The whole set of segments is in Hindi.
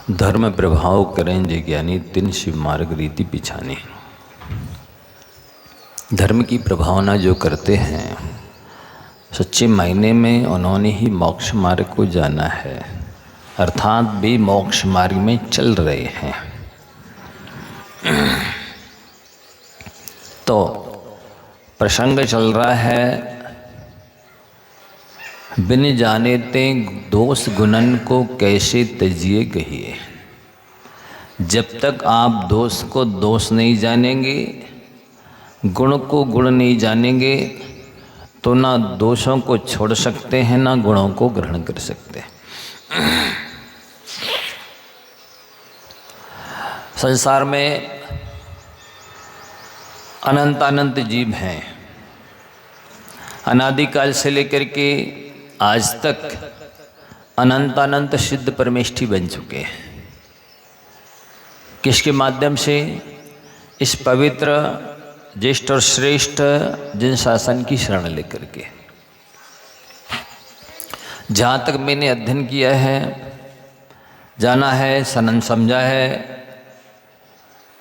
धर्म प्रभाव करें जे ज्ञानी तिन शिव मार्ग रीति पिछाने। धर्म की प्रभावना जो करते हैं सच्चे मायने में उन्होंने ही मोक्ष मार्ग को जाना है, अर्थात वे मोक्ष मार्ग में चल रहे हैं। तो प्रसंग चल रहा है, बिन जाने ते दोष गुणन को कैसे तजिए कहिए। जब तक आप दोष को दोष नहीं जानेंगे, गुण को गुण नहीं जानेंगे, तो ना दोषों को छोड़ सकते हैं ना गुणों को ग्रहण कर सकते हैं। संसार में अनंत अनंत जीव हैं। अनादिकाल से लेकर के आज तक अनंत अनंत सिद्ध परमेष्ठी बन चुके हैं। किसके माध्यम से? इस पवित्र ज्येष्ठ और श्रेष्ठ जिन शासन की शरण लेकर के। जहाँ तक मैंने अध्ययन किया है, जाना है, सनन समझा है,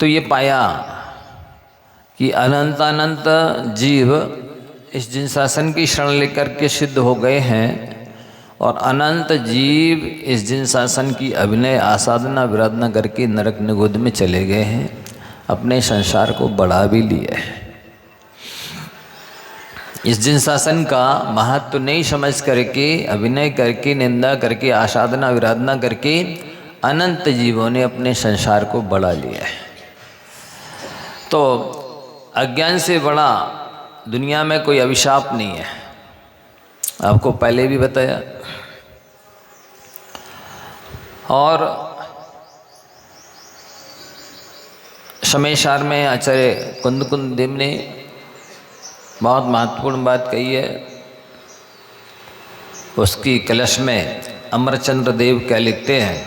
तो ये पाया कि अनंत अनंत जीव इस जिन शासन की शरण लेकर के सिद्ध हो गए हैं, और अनंत जीव इस जिन शासन की अभिनय आसाधना विराधना करके नरक निगोद में चले गए हैं, अपने संसार को बढ़ा भी लिया है। इस जिन शासन का महत्व नहीं समझ करके, अभिनय करके, निंदा करके, आसाधना विराधना करके अनंत जीवों ने अपने संसार को बढ़ा लिया है। तो अज्ञान से बड़ा दुनिया में कोई अभिशाप नहीं है, आपको पहले भी बताया। और शमेशार में आचार्य कुंद देव ने बहुत महत्वपूर्ण बात कही है। उसकी कलश में अमरचंद्र देव क्या लिखते हैं?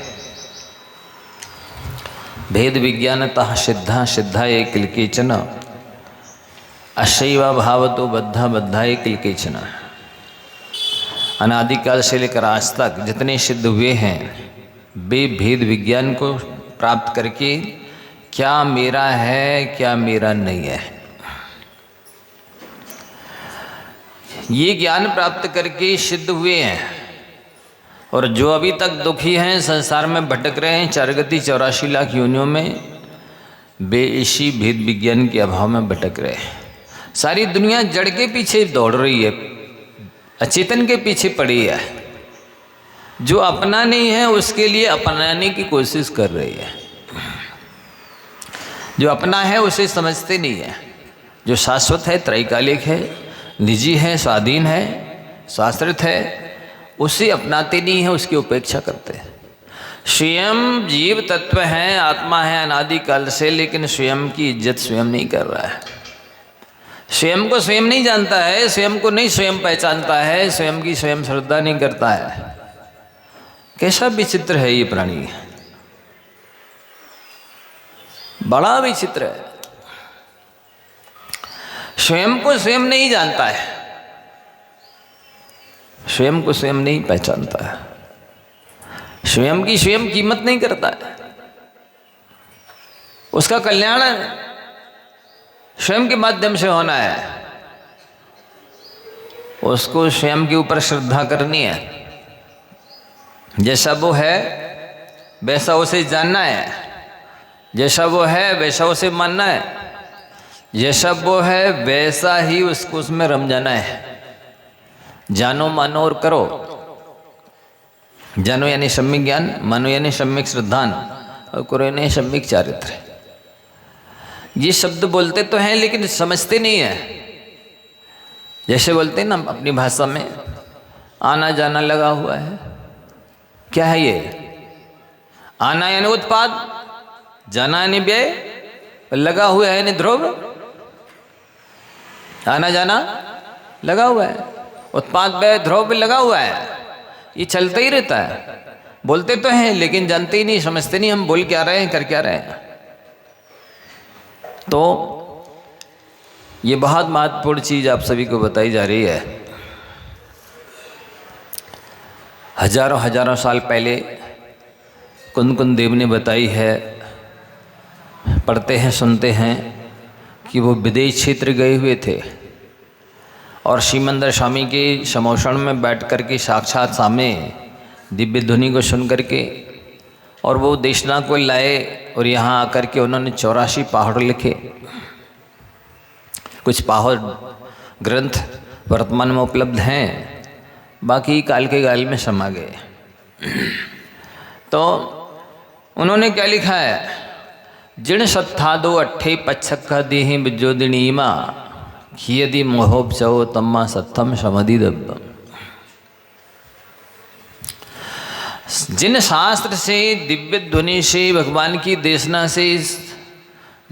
भेद विज्ञानतः सिद्धा सिद्धा ये किलकेचन, अशैवा भावतो बद्धा बद्धा ये किलकेचन। अनादिकाल से लेकर आज तक जितने सिद्ध हुए हैं, वे भेद विज्ञान को प्राप्त करके क्या मेरा है क्या मेरा नहीं है, ये ज्ञान प्राप्त करके सिद्ध हुए हैं। और जो अभी तक दुखी हैं, संसार में भटक रहे हैं 4 गति 84 लाख योनियों में, वे इसी भेद विज्ञान के अभाव में भटक रहे हैं। सारी दुनिया जड़ के पीछे दौड़ रही है, अचेतन के पीछे पड़ी है। जो अपना नहीं है उसके लिए अपनाने की कोशिश कर रही है। जो अपना है उसे समझते नहीं है। जो शाश्वत है, त्रैकालिक है, निजी है, स्वाधीन है, शास्त्रित है, उसे अपनाते नहीं है, उसकी उपेक्षा करते हैं। स्वयं जीव तत्व है, आत्मा है अनादिकाल से, लेकिन स्वयं की इज्जत स्वयं नहीं कर रहा है। स्वयं को स्वयं नहीं जानता है, स्वयं को नहीं स्वयं पहचानता है, स्वयं की स्वयं श्रद्धा नहीं करता है। कैसा विचित्र है ये प्राणी, बड़ा विचित्र है। स्वयं को स्वयं नहीं जानता है, स्वयं को स्वयं नहीं पहचानता है, स्वयं की स्वयं कीमत नहीं करता है। उसका कल्याण स्वयं के माध्यम से होना है। उसको स्वयं के ऊपर श्रद्धा करनी है। जैसा वो है वैसा उसे जानना है, जैसा वो है वैसा उसे मानना है, जैसा वो है वैसा ही उसको उसमें रम जाना है। जानो मानो और करो। जानो यानी सम्यक ज्ञान, मानो यानी सम्यक श्रद्धान, और करो यानी सम्यक चारित्र। ये शब्द बोलते तो हैं लेकिन समझते नहीं है। जैसे बोलते हैं ना अपनी भाषा में, आना जाना लगा हुआ है। क्या है ये? आना यानी उत्पाद, जाना यानी व्यय, लगा हुआ है यानी ध्रुव। आना जाना लगा हुआ है, उत्पाद व्यय ध्रुव भी लगा हुआ है। ये चलता ही रहता है। बोलते तो हैं लेकिन जानते ही नहीं, समझते नहीं हम बोल क्या रहे हैं, कर क्या रहे हैं। तो ये बहुत महत्वपूर्ण चीज आप सभी को बताई जा रही है। हजारों हजारों साल पहले कुंद कुंद देव ने बताई है, पढ़ते हैं सुनते हैं कि वो विदेश क्षेत्र गए हुए थे और श्रीमंदर स्वामी के समोषण में बैठ कर के साक्षात सामने दिव्य ध्वनि को सुन करके और वो देशना को लाए और यहाँ आकर के उन्होंने 84 पहाड़ लिखे। कुछ पहाड़ ग्रंथ वर्तमान में उपलब्ध हैं, बाकी काल के गाल में समा गए। तो उन्होंने क्या लिखा है, जिण सत्था दो अट्ठे पच्छक्का देहि बिजोदिनीमा खियदि मोहोपचो तम्मा सत्थम समधि दब्बम। जिन शास्त्र से, दिव्य ध्वनि से, भगवान की देशना से,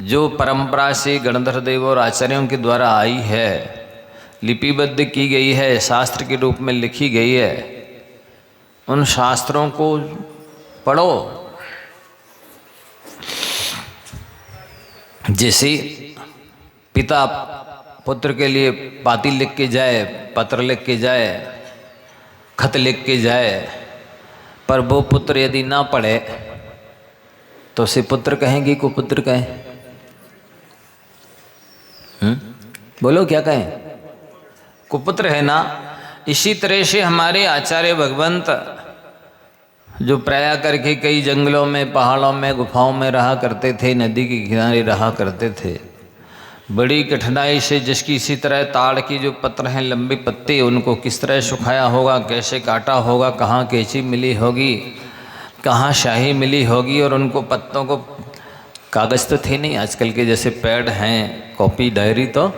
जो परंपरा से गणधर देव और आचार्यों के द्वारा आई है, लिपिबद्ध की गई है, शास्त्र के रूप में लिखी गई है, उन शास्त्रों को पढ़ो। जैसे पिता पुत्र के लिए पाती लिख के जाए, पत्र लिख के जाए, खत लिख के जाए, पर वो पुत्र यदि ना पढ़े तो उसे पुत्र कहेंगे को पुत्र कहें? बोलो क्या कहें? कुपुत्र है ना। इसी तरह से हमारे आचार्य भगवंत जो प्रया करके कई जंगलों में, पहाड़ों में, गुफाओं में रहा करते थे, नदी के किनारे रहा करते थे, बड़ी कठिनाई से, जिसकी इसी तरह ताड़ की जो पत्र हैं, लंबे पत्ते, उनको किस तरह सुखाया होगा, कैसे काटा होगा, कहाँ कैंची मिली होगी, कहाँ शाही मिली होगी, और उनको पत्तों को, कागज़ तो थे नहीं आजकल के जैसे पैड हैं, कॉपी डायरी तो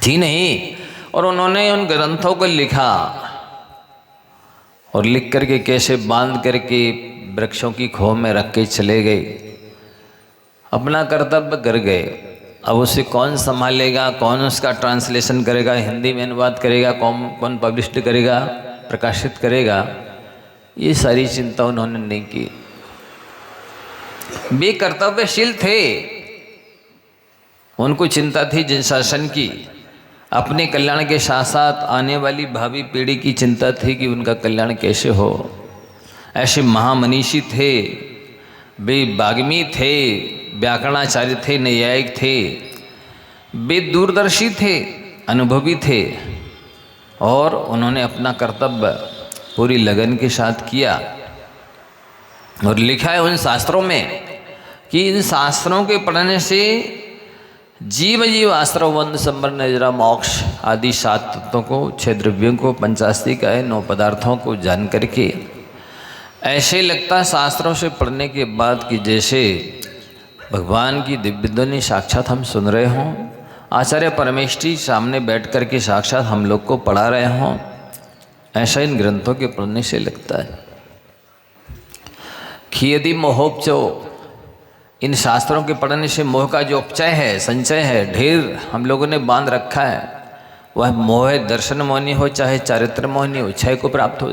थी नहीं, और उन्होंने उन ग्रंथों को लिखा और लिख करके कैसे बांध करके वृक्षों की खोह में रख के चले गए, अपना कर्तव्य कर गए। अब उसे कौन संभालेगा, कौन उसका ट्रांसलेशन करेगा, हिंदी में अनुवाद करेगा, कौन पब्लिश करेगा, प्रकाशित करेगा, ये सारी चिंता उन्होंने नहीं की। वे कर्तव्यशील थे, उनको चिंता थी जिन शासन की, अपने कल्याण के साथ साथ आने वाली भावी पीढ़ी की चिंता थी कि उनका कल्याण कैसे हो। ऐसे महामनीषी थे, वे वाग्मी थे, व्याकरणाचार्य थे, न्यायिक थे, वे दूरदर्शी थे, अनुभवी थे, और उन्होंने अपना कर्तव्य पूरी लगन के साथ किया। और लिखा है उन शास्त्रों में कि इन शास्त्रों के पढ़ने से जीव जीव आश्रव वंद संबर नजरा मोक्ष आदि 7 तत्वों को, 6 द्रव्यों को, 85 का 9 पदार्थों को जान करके ऐसे लगता शास्त्रों से पढ़ने के बाद कि जैसे भगवान की दिव्य ध्वनि साक्षात हम सुन रहे हों, आचार्य परमेष्ठी सामने बैठ कर के साक्षात हम लोग को पढ़ा रहे हों, ऐसा इन ग्रंथों के पढ़ने से लगता है। खियदि मोहोपचो, इन शास्त्रों के पढ़ने से मोह का जो उपचय है, संचय है, ढेर हम लोगों ने बांध रखा है, वह मोह दर्शन मोहनी हो चाहे चारित्र मोहनी हो, क्षय को प्राप्त हो,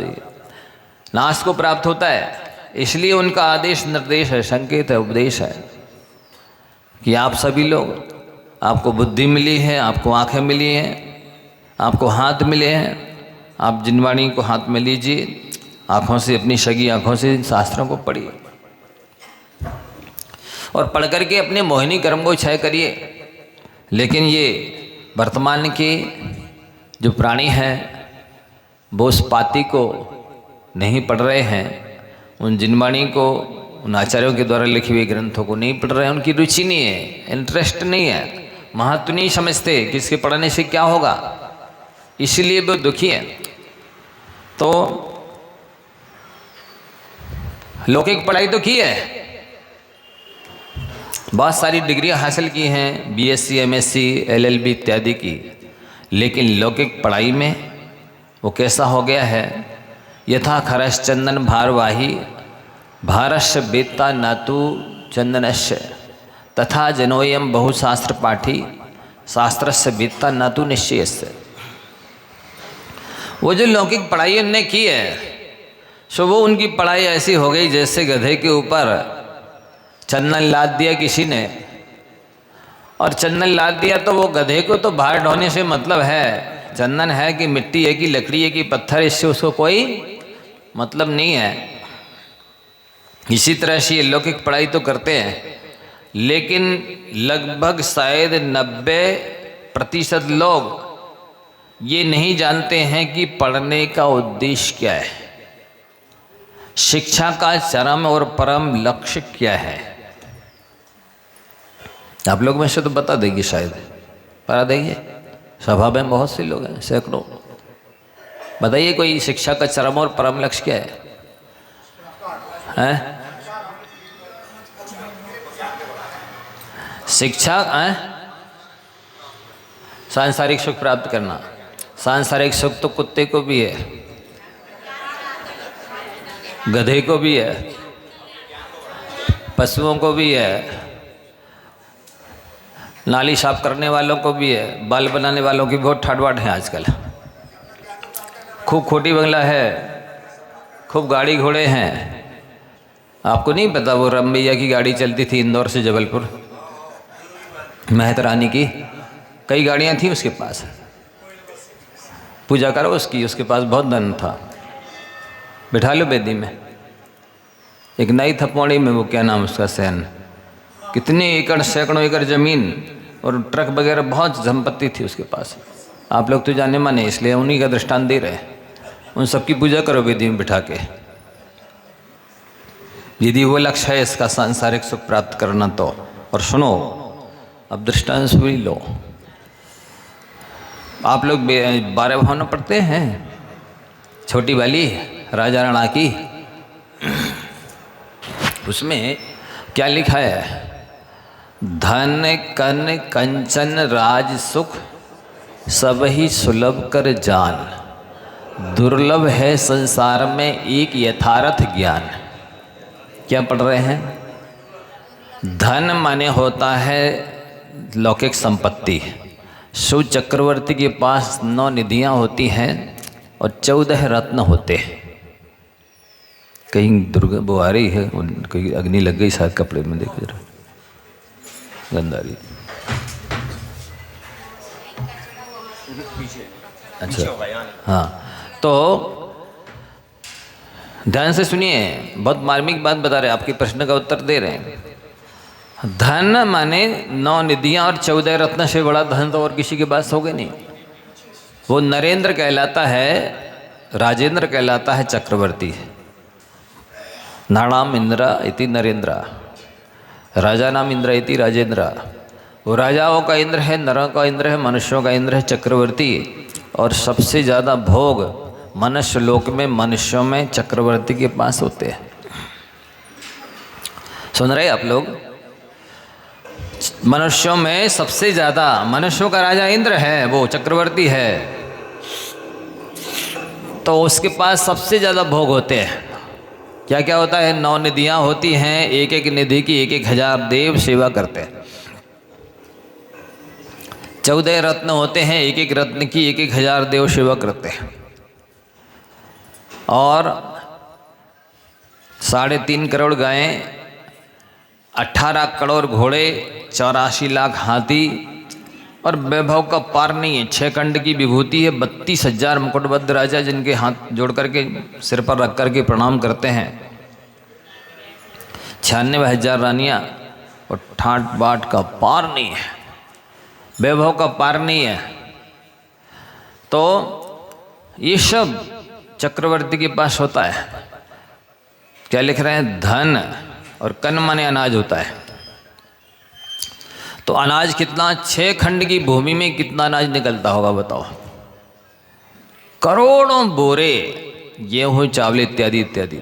नाश को प्राप्त होता है। इसलिए उनका आदेश निर्देश है, संकेत है, उपदेश है कि आप सभी लोग, आपको बुद्धि मिली है, आपको आंखें मिली हैं, आपको हाथ मिले हैं, आप जिनवाणी को हाथ में लीजिए, आँखों से, अपनी सगी आँखों से इन शास्त्रों को पढ़िए और पढ़ करके अपने मोहिनी कर्म को क्षय करिए। लेकिन ये वर्तमान के जो प्राणी हैं वो उस पाती को नहीं पढ़ रहे हैं, उन जिनवाणी को, उन आचार्यों के द्वारा लिखे हुए ग्रंथों को नहीं पढ़ रहे हैं, उनकी रुचि नहीं है, इंटरेस्ट नहीं है, महत्व नहीं समझते कि इसके पढ़ने से क्या होगा, इसीलिए वो दुखी है। तो लौकिक पढ़ाई तो की है, बहुत सारी डिग्रियां हासिल की हैं, बीएससी, एमएससी, एलएलबी इत्यादि की, लेकिन लौकिक पढ़ाई में वो कैसा हो गया है, यथा खरस चंदन भारवाही भारस्य वेत्ता नातु चंदनस्य तथा जनोयम बहुशास्त्र पाठी शास्त्रस्य वेत्ता नातु निश्चयस्य। वो जो लौकिक पढ़ाई उनने की है, सो वो उनकी पढ़ाई ऐसी हो गई जैसे गधे के ऊपर चंदन लाद दिया किसी ने, और चंदन लाद दिया तो वो गधे को तो बाहर ढोने से मतलब है, चंदन है कि मिट्टी है कि लकड़ी है कि पत्थर, इससे उसको कोई मतलब नहीं है। इसी तरह से ये लौकिक पढ़ाई तो करते हैं, लेकिन लगभग शायद 90% लोग ये नहीं जानते हैं कि पढ़ने का उद्देश्य क्या है, शिक्षा का चरम और परम लक्ष्य क्या है। आप लोग में से तो बता देगी शायद, बता देंगे, सभा में बहुत से लोग हैं, सैकड़ों। बताइए कोई शिक्षा का चरम और परम लक्ष्य क्या है? हैं? शिक्षा सांसारिक सुख प्राप्त करना। सांसारिक सुख तो कुत्ते को भी है, गधे को भी है, पशुओं को भी है, नाली साफ करने वालों को भी है, बाल बनाने वालों की बहुत ठाट-बाट है आजकल। खूब खोटी बंगला है, खूब गाड़ी घोड़े हैं। आपको नहीं पता वो रमैया की गाड़ी चलती थी इंदौर से जबलपुर, महत रानी की, कई गाड़ियां थी उसके पास। पूजा करो उसकी, उसके पास बहुत धन था, बिठा लो बेदी में। एक नई थपौड़ी में वो क्या नाम उसका, सैन, कितने एकड़, सैकड़ों एकड़ ज़मीन और ट्रक वगैरह, बहुत संपत्ति थी उसके पास। आप लोग तो जाने माने, इसलिए उन्हीं का दृष्टांत दे रहे हैं। उन सबकी पूजा करो बेदी में बिठा के, यदि वो लक्ष्य है इसका सांसारिक सुख प्राप्त करना तो। और सुनो, अब दृष्टांत सुन लो। आप लोग 12 भावना पढ़ते हैं, छोटी वाली राजा राणा की, उसमें क्या लिखा है? धन कन कंचन राज सुख सब ही सुलभ कर जान, दुर्लभ है संसार में एक यथार्थ ज्ञान। क्या पढ़ रहे हैं? धन माने होता है लौकिक संपत्ति। शिव चक्रवर्ती के पास 9 निधियां होती हैं और 14 रत्न होते हैं। कहीं दुर्गा वो आ रही है, कहीं अग्नि लग गई शायद कपड़े में, देखो जरा, गंदारी। अच्छा हाँ, तो ध्यान से सुनिए, बहुत मार्मिक बात बता रहे हैं, आपके प्रश्न का उत्तर दे रहे हैं। धन माने 9 निधियां और 14 रत्न से बड़ा धन तो और किसी के पास होगा नहीं। वो नरेंद्र कहलाता है, राजेंद्र कहलाता है चक्रवर्ती। नाणाम इंद्र इति नरेंद्र, राजा नाम इंद्र इति राजेंद्र। वो राजाओं का इंद्र है, नरों का इंद्र है, मनुष्यों का इंद्र है चक्रवर्ती। और सबसे ज़्यादा भोग मनुष्य लोक में, मनुष्यों में चक्रवर्ती के पास होते हैं। सुन रहे आप लोग? मनुष्यों में सबसे ज़्यादा, मनुष्यों का राजा इंद्र है, वो चक्रवर्ती है, तो उसके पास सबसे ज़्यादा भोग होते हैं। क्या क्या होता है? 9 निधियां होती हैं, एक एक निधि की 1,000 देव सेवा करते हैं। 14 रत्न होते हैं, एक एक रत्न की 1,000 देव सेवा करते हैं। और 3.5 करोड़ गायें, 18 करोड़ घोड़े, 84 लाख हाथी, और वैभव का पार नहीं है। 6 खंड की विभूति है, 32,000 मुकुटबद्ध राजा जिनके हाथ जोड़ करके सिर पर रख करके प्रणाम करते हैं, 96,000 रानियाँ, और ठाट बाट का पार नहीं है, वैभव का पार नहीं है। तो ये सब चक्रवर्ती के पास होता है। क्या लिख रहे हैं? धन, और कन माने अनाज होता है। तो अनाज कितना? 6 खंड की भूमि में कितना अनाज निकलता होगा बताओ? करोड़ों बोरे गेहूँ, चावल इत्यादि इत्यादि,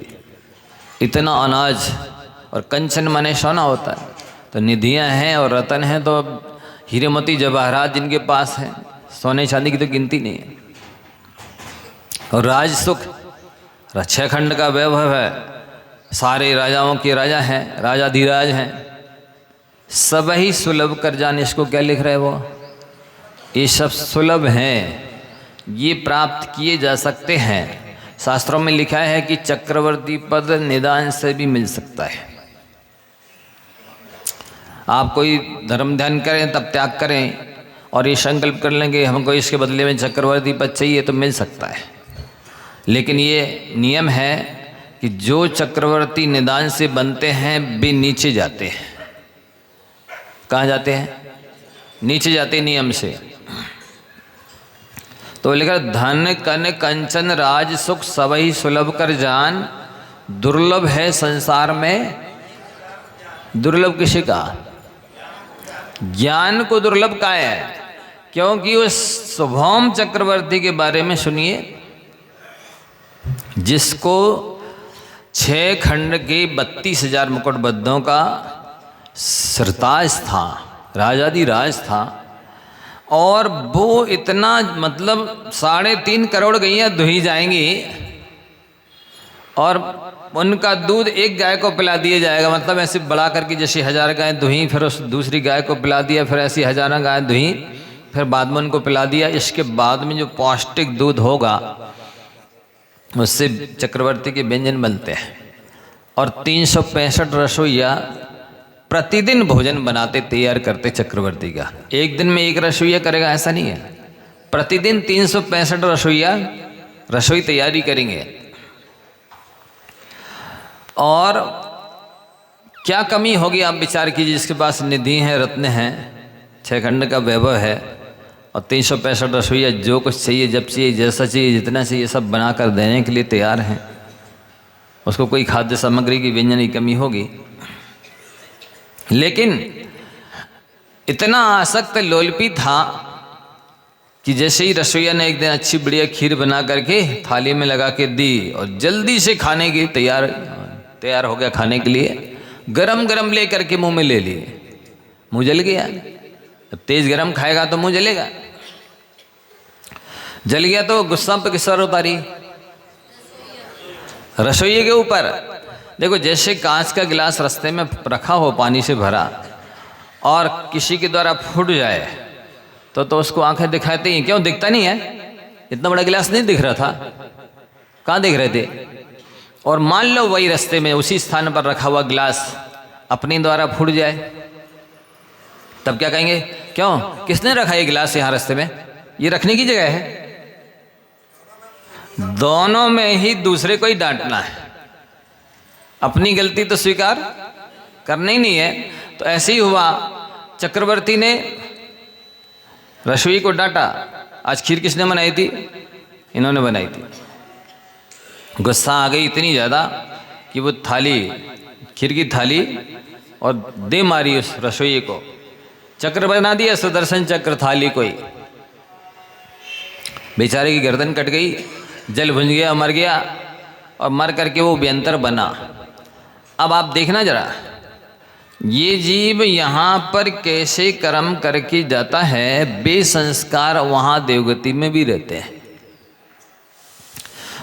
इतना अनाज। और कंचन माने सोना होता है। तो निधियां हैं और रतन हैं, तो हीरे मोती जवाहरात जिनके पास हैं, सोने चांदी की तो गिनती नहीं है। और राज सुख, 6 खंड का वैभव है, सारे राजाओं के राजा हैं, राजाधिराज हैं, सब ही सुलभ कर जाने। इसको क्या लिख रहे वो? ये सब सुलभ हैं, ये प्राप्त किए जा सकते हैं। शास्त्रों में लिखा है कि चक्रवर्ती पद निदान से भी मिल सकता है। आप कोई धर्म ध्यान करें, तब त्याग करें और ये संकल्प कर लेंगे हमको इसके बदले में चक्रवर्ती पद चाहिए, तो मिल सकता है। लेकिन ये नियम है कि जो चक्रवर्ती निदान से बनते हैं वे नीचे जाते हैं। कहाँ जाते हैं? नीचे जाते नियम से। तो लिखा धन कन कंचन राज सुख सबही सुलभ कर जान, दुर्लभ है संसार में। दुर्लभ किसे कहा? ज्ञान को दुर्लभ कहा है, क्योंकि उस स्वभौम चक्रवर्ती के बारे में सुनिए, जिसको 6 खंड के 32,000 मुकुटबद्धों का सरताज था, राजाधिराज था, और वो इतना मतलब 3.5 करोड़ गैया दुही जाएंगी और उनका दूध एक गाय को पिला दिया जाएगा। मतलब ऐसे बढ़ा करके जैसे 1000 गाय दुही, फिर उस दूसरी गाय को पिला दिया, फिर ऐसी 1000 गाय दुही, फिर बाद में उनको पिला दिया। इसके बाद में जो पौष्टिक दूध होगा उससे चक्रवर्ती के व्यंजन बनते हैं। और 365 रसोइया प्रतिदिन भोजन बनाते, तैयार करते चक्रवर्ती का। एक दिन में एक रसोइया करेगा ऐसा नहीं है, प्रतिदिन 365 रसोइया रसोई तैयारी करेंगे। और क्या कमी होगी आप विचार कीजिए, जिसके पास निधि है, रत्न हैं, 6 खंड का वैभव है और 365 रसोइया जो कुछ चाहिए, जब चाहिए, जैसा चाहिए, जितना चाहिए सब बना कर देने के लिए तैयार हैं। उसको कोई खाद्य सामग्री की, व्यंजन की कमी होगी? लेकिन इतना आसक्त लोलपी था कि जैसे ही रसोइया ने एक दिन अच्छी बढ़िया खीर बना करके थाली में लगा के दी और जल्दी से खाने की तैयार हो गया खाने के लिए, गरम गरम ले करके मुंह में ले लिए, मुंह जल गया। अब तेज गरम खाएगा तो मुंह जलेगा, जल गया तो गुस्सा पे किस पर उतारी? रसोइये के ऊपर। देखो जैसे कांच का गिलास रास्ते में रखा हो पानी से भरा और किसी के द्वारा फूट जाए तो उसको आंखें दिखाती हैं, क्यों? दिखता नहीं है, इतना बड़ा गिलास नहीं दिख रहा था, कहाँ दिख रहे थे? और मान लो वही रास्ते में उसी स्थान पर रखा हुआ गिलास अपने द्वारा फूट जाए, तब क्या कहेंगे? क्यों, किसने रखा ये गिलास यहाँ रास्ते में? ये रखने की जगह है। दोनों में ही दूसरे को ही डांटना है, अपनी गलती तो स्वीकार करना ही नहीं है। तो ऐसे ही हुआ, चक्रवर्ती ने रसोई को डांटा। आज खीर किसने बनाई थी? इन्होंने बनाई थी। गुस्सा आ गई इतनी ज़्यादा कि वो थाली, खीर की थाली, और दे मारी उस रसोई को, चक्र बना दिया, सुदर्शन चक्र थाली को ही। बेचारे की गर्दन कट गई, जल भुंज गया, मर गया, और मर करके वो व्यंतर बना। अब आप देखना जरा, ये जीव यहाँ पर कैसे कर्म करके जाता है, बेसंस्कार वहाँ देवगति में भी रहते हैं।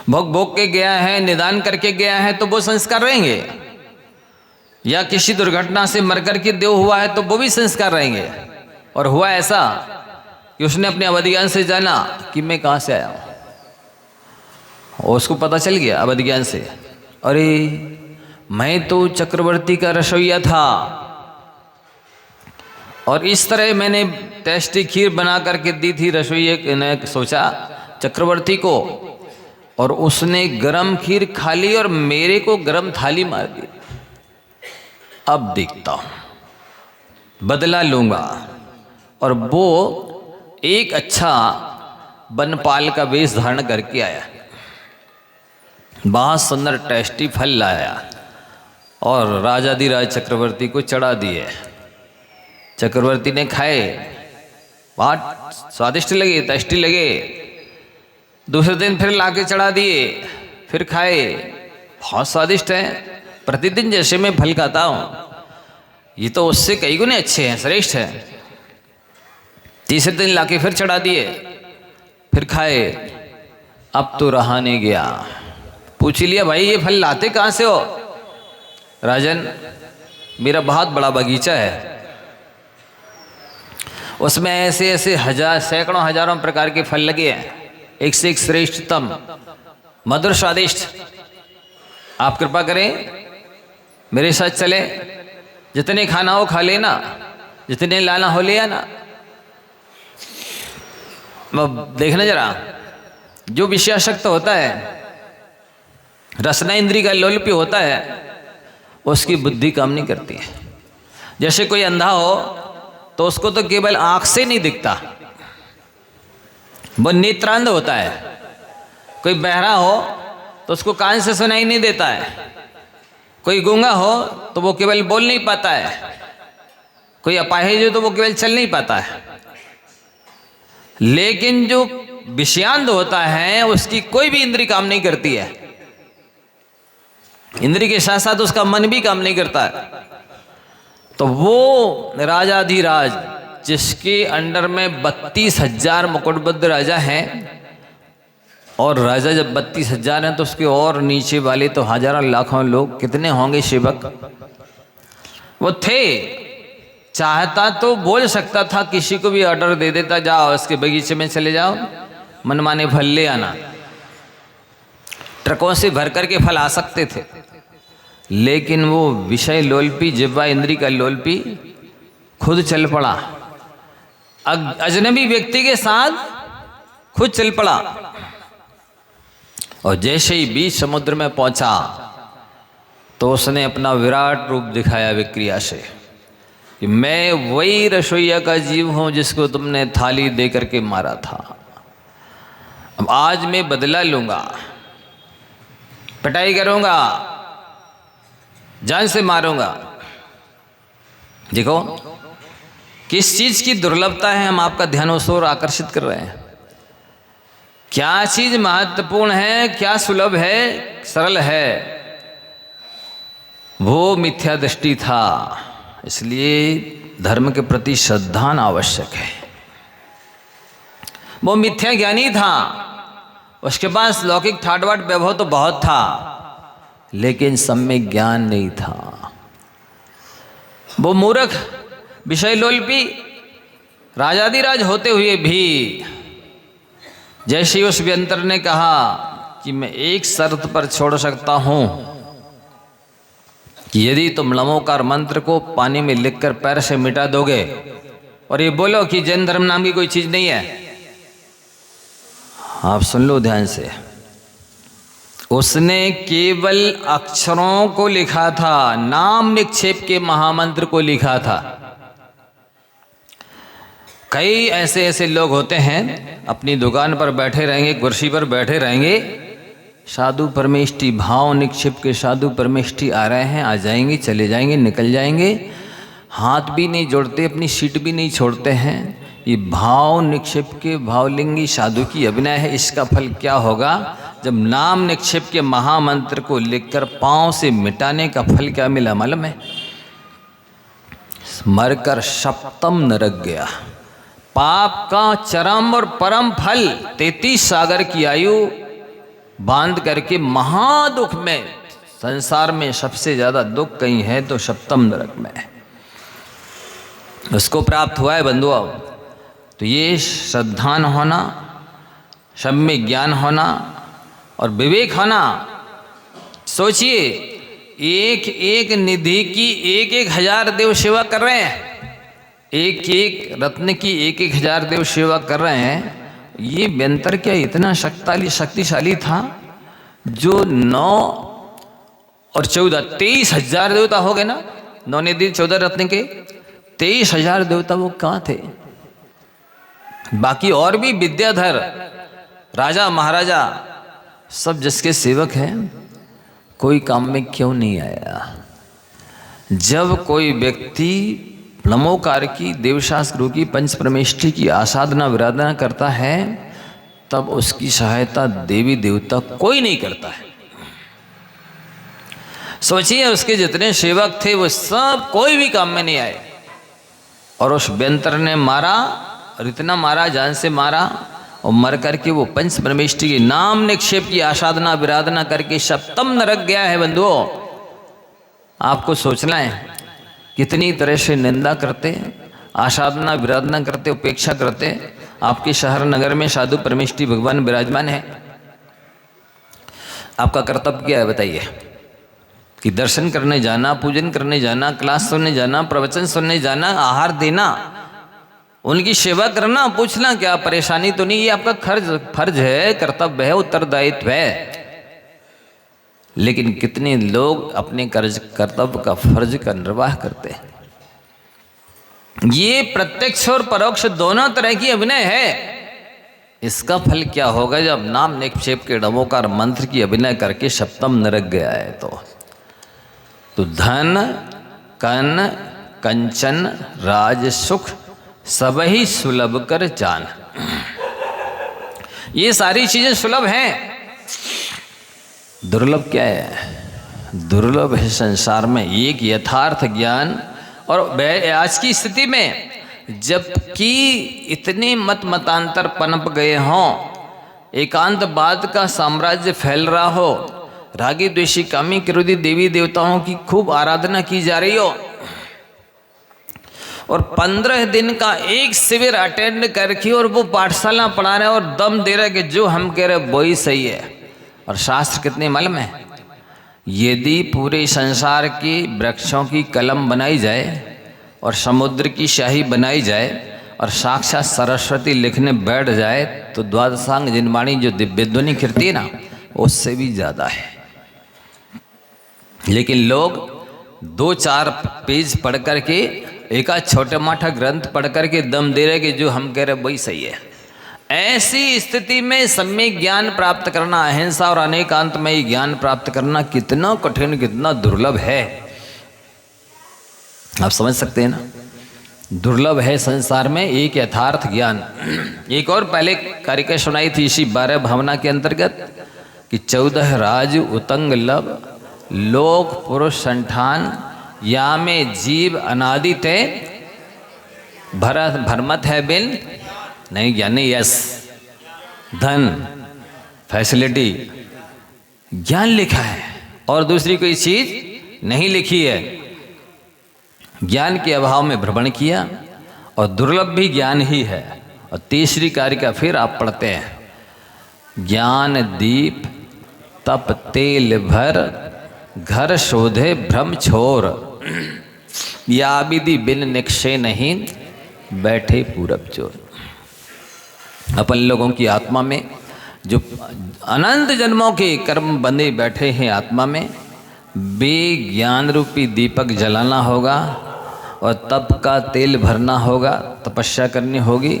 भोग भोग के गया है, निदान करके गया है तो वो संस्कार रहेंगे, या किसी दुर्घटना से मर करके देव हुआ है तो वो भी संस्कार रहेंगे। और हुआ ऐसा कि उसने अपने अवधि ज्ञान से जाना कि मैं कहाँ से आया हूँ, और उसको पता चल गया अवधि ज्ञान से, अरे मैं तो चक्रवर्ती का रसोइया था, और इस तरह मैंने टेस्टी खीर बना करके दी थी रसोइये ने, सोचा चक्रवर्ती को, और उसने गरम खीर खा ली और मेरे को गरम थाली मार दी। अब देखता हूँ, बदला लूँगा। और वो एक अच्छा वनपाल का वेश धारण करके आया, बहुत सुंदर टेस्टी फल लाया और राजाधिराज चक्रवर्ती को चढ़ा दिए। चक्रवर्ती ने खाए, बहुत स्वादिष्ट लगे, टेस्टी लगे। दूसरे दिन फिर लाके चढ़ा दिए, फिर खाए, बहुत स्वादिष्ट है। प्रतिदिन जैसे मैं फल खाता हूँ, ये तो उससे कई गुने अच्छे हैं, श्रेष्ठ है। तीसरे दिन लाके फिर चढ़ा दिए, फिर खाए, अब तो रहा नहीं गया। पूछ लिया, भाई ये फल लाते कहाँ से हो? राजन, मेरा बहुत बड़ा बगीचा है, उसमें ऐसे ऐसे सैकड़ों हजारों प्रकार के फल लगे हैं, एक से एक श्रेष्ठतम, मधुर स्वादिष्ट। आप कृपा करें, मेरे साथ चले, जितने खाना हो खा लेना, जितने लाना हो ले आना। देखना जरा, जो विषयासक्त होता है रसना इंद्री का लोलुप होता है, उसकी बुद्धि काम नहीं करती है। जैसे कोई अंधा हो तो उसको तो केवल आंख से नहीं दिखता, वो नेत्रांध होता है। कोई बहरा हो तो उसको कान से सुनाई नहीं देता है। कोई गूंगा हो तो वो केवल बोल नहीं पाता है। कोई अपाहिज हो तो वो केवल चल नहीं पाता है। लेकिन जो विषयांध होता है उसकी कोई भी इंद्री काम नहीं करती है। इंद्री के साथ साथ उसका मन भी काम नहीं करता है। तो वो राजाधिराज जिसके अंडर में 32,000 मुकुटबद्ध राजा हैं, और राजा जब 32,000 हैं तो उसके और नीचे वाले तो हजारों लाखों लोग, कितने होंगे सेवक वो थे। चाहता तो बोल सकता था, किसी को भी ऑर्डर दे देता, जाओ इसके बगीचे में चले जाओ, मनमाने फल ले आना। ट्रकों से भर करके फल आ सकते थे, लेकिन वो विषय लोलपी, जिह्वा इंद्री का लोलपी खुद चल पड़ा, अजनबी व्यक्ति के साथ खुद चल पड़ा। और जैसे ही बीच समुद्र में पहुंचा तो उसने अपना विराट रूप दिखाया विक्रिया से कि मैं वही रसोईया का जीव हूं जिसको तुमने थाली दे करके मारा था। अब आज मैं बदला लूंगा, पिटाई करूंगा, जान से मारूंगा। देखो किस चीज की दुर्लभता है, हम आपका ध्यान उस ओर आकर्षित कर रहे हैं। क्या चीज महत्वपूर्ण है, क्या सुलभ है, सरल है, वो मिथ्या दृष्टि था। इसलिए धर्म के प्रति श्रद्धा आवश्यक है। वो मिथ्या ज्ञानी था, उसके पास लौकिक ठाटबाट वैभव तो बहुत था, लेकिन सम्यक ज्ञान नहीं था। वो मूर्ख विषय लोलपी राजाधिराज होते हुए भी, जैसे उस व्यंतर ने कहा कि मैं एक शर्त पर छोड़ सकता हूं कि यदि तुम लमोकार मंत्र को पानी में लिखकर पैर से मिटा दोगे और ये बोलो कि जैन धर्म नाम की कोई चीज नहीं है। आप सुन लो ध्यान से, उसने केवल अक्षरों को लिखा था, नाम निक्षेप के महामंत्र को लिखा था। कई ऐसे ऐसे लोग होते हैं, अपनी दुकान पर बैठे रहेंगे, कुर्सी पर बैठे रहेंगे, साधु परमेष्ठी भाव निक्षेप के साधु परमेष्ठी आ रहे हैं, आ जाएंगे, चले जाएंगे, निकल जाएंगे, हाथ भी नहीं जोड़ते, अपनी सीट भी नहीं छोड़ते हैं। ये भाव निक्षेप के भावलिंगी साधु की अभिनय है। इसका फल क्या होगा? जब नाम निक्षेप के महामंत्र को लिखकर पांव से मिटाने का फल क्या मिला मालूम है? मरकर सप्तम नरक गया। पाप का चरम और परम फल 33 सागर की आयु बांध करके महादुख में, संसार में सबसे ज्यादा दुख कहीं है तो सप्तम नरक में उसको प्राप्त हुआ है बंधुओं। तो ये श्रद्धान होना, सब में ज्ञान होना और विवेक होना। सोचिए, एक एक निधि की 1,000 देव सेवा कर रहे हैं, एक एक रत्न की 1,000 देव सेवा कर रहे हैं। ये व्यंतर क्या इतना शक्तिशाली था जो 9 और 14 23,000 देवता हो गए ना, 9 निधि 14 रत्न के 23,000 देवता वो कहाँ थे? बाकी और भी विद्याधर राजा महाराजा सब जिसके सेवक हैं, कोई काम में क्यों नहीं आया? जब कोई व्यक्ति नमोकार की, देवशास्त्र गुरु की, पंच परमेष्ठी की आसाधना विराधना करता है, तब उसकी सहायता देवी देवता कोई नहीं करता है। सोचिए, उसके जितने सेवक थे वो सब कोई भी काम में नहीं आए, और उस व्यंतर ने मारा, और इतना मारा, जान से मारा, और मर करके वो पंच परमेष्ठी के नाम निक्षेप की आसाधना विराधना करके सप्तम नरक गया है। बंधुओं, आपको सोचना है कितनी तरह से निंदा करते, आसाधना विराधना करते, उपेक्षा करते। आपके शहर नगर में साधु परमेष्ठी भगवान विराजमान है, आपका कर्तव्य क्या है बताइए? कि दर्शन करने जाना, पूजन करने जाना, क्लास सुनने जाना, प्रवचन सुनने जाना, आहार देना, उनकी सेवा करना, पूछना क्या परेशानी तो नहीं? ये आपका फर्ज है, कर्तव्य है, उत्तरदायित्व है। लेकिन कितने लोग अपने कर्तव्य का फर्ज का निर्वाह करते हैं। ये प्रत्यक्ष और परोक्ष दोनों तरह की अभिनय है। इसका फल क्या होगा जब नाम निक्षेप के डमोकार मंत्र की अभिनय करके सप्तम नरक गया है तो धन कन कंचन राज सुख सब ही सुलभ कर जान। ये सारी चीजें सुलभ हैं, दुर्लभ क्या है? दुर्लभ है संसार में एक यथार्थ ज्ञान। और आज की स्थिति में जबकि इतने मतांतर पनप गए हों, एकांतवाद का साम्राज्य फैल रहा हो, रागी द्वेषी कामी क्रोधी देवी देवताओं की खूब आराधना की जा रही हो, और 15 दिन का एक शिविर अटेंड करके और वो पाठशाला पढ़ा रहे और दम दे रहे कि जो हम कह रहे वो ही सही है। और शास्त्र कितने मालूम है? यदि पूरे संसार की वृक्षों की कलम बनाई जाए और समुद्र की शाही बनाई जाए और साक्षात सरस्वती लिखने बैठ जाए तो द्वादशांग जिनवाणी जो दिव्य ध्वनि कीर्ति है ना, उससे भी ज़्यादा है। लेकिन लोग 2-4 पेज पढ़ करके एक छोटा मोटा ग्रंथ पढ़ करके दम दे रहे कि जो हम कह रहे वही सही है। ऐसी स्थिति में सम्यक ज्ञान प्राप्त करना, अहिंसा और अनेकांतमय ज्ञान प्राप्त करना कितना कठिन, कितना दुर्लभ है, आप समझ सकते हैं ना। दुर्लभ है संसार में एक यथार्थ ज्ञान। एक और पहले कारिका सुनाई थी इसी 12 भावना के अंतर्गत कि 14 राज उतंग लब लोक पुरुष संठान या में जीव अनादि ते भरमत है बिन नहीं ज्ञानी। यस, धन फैसिलिटी ज्ञान लिखा है और दूसरी कोई चीज नहीं लिखी है। ज्ञान के अभाव में भ्रमण किया और दुर्लभ भी ज्ञान ही है। और तीसरी कारिका फिर आप पढ़ते हैं, ज्ञान दीप तप तेल भर घर शोधे भ्रम छोर या विधि बिन निक्षे नहीं बैठे पूरब चोर। अपन लोगों की आत्मा में जो अनंत जन्मों के कर्म बंधे बैठे हैं, आत्मा में बे ज्ञान रूपी दीपक जलाना होगा और तप का तेल भरना होगा, तपस्या करनी होगी।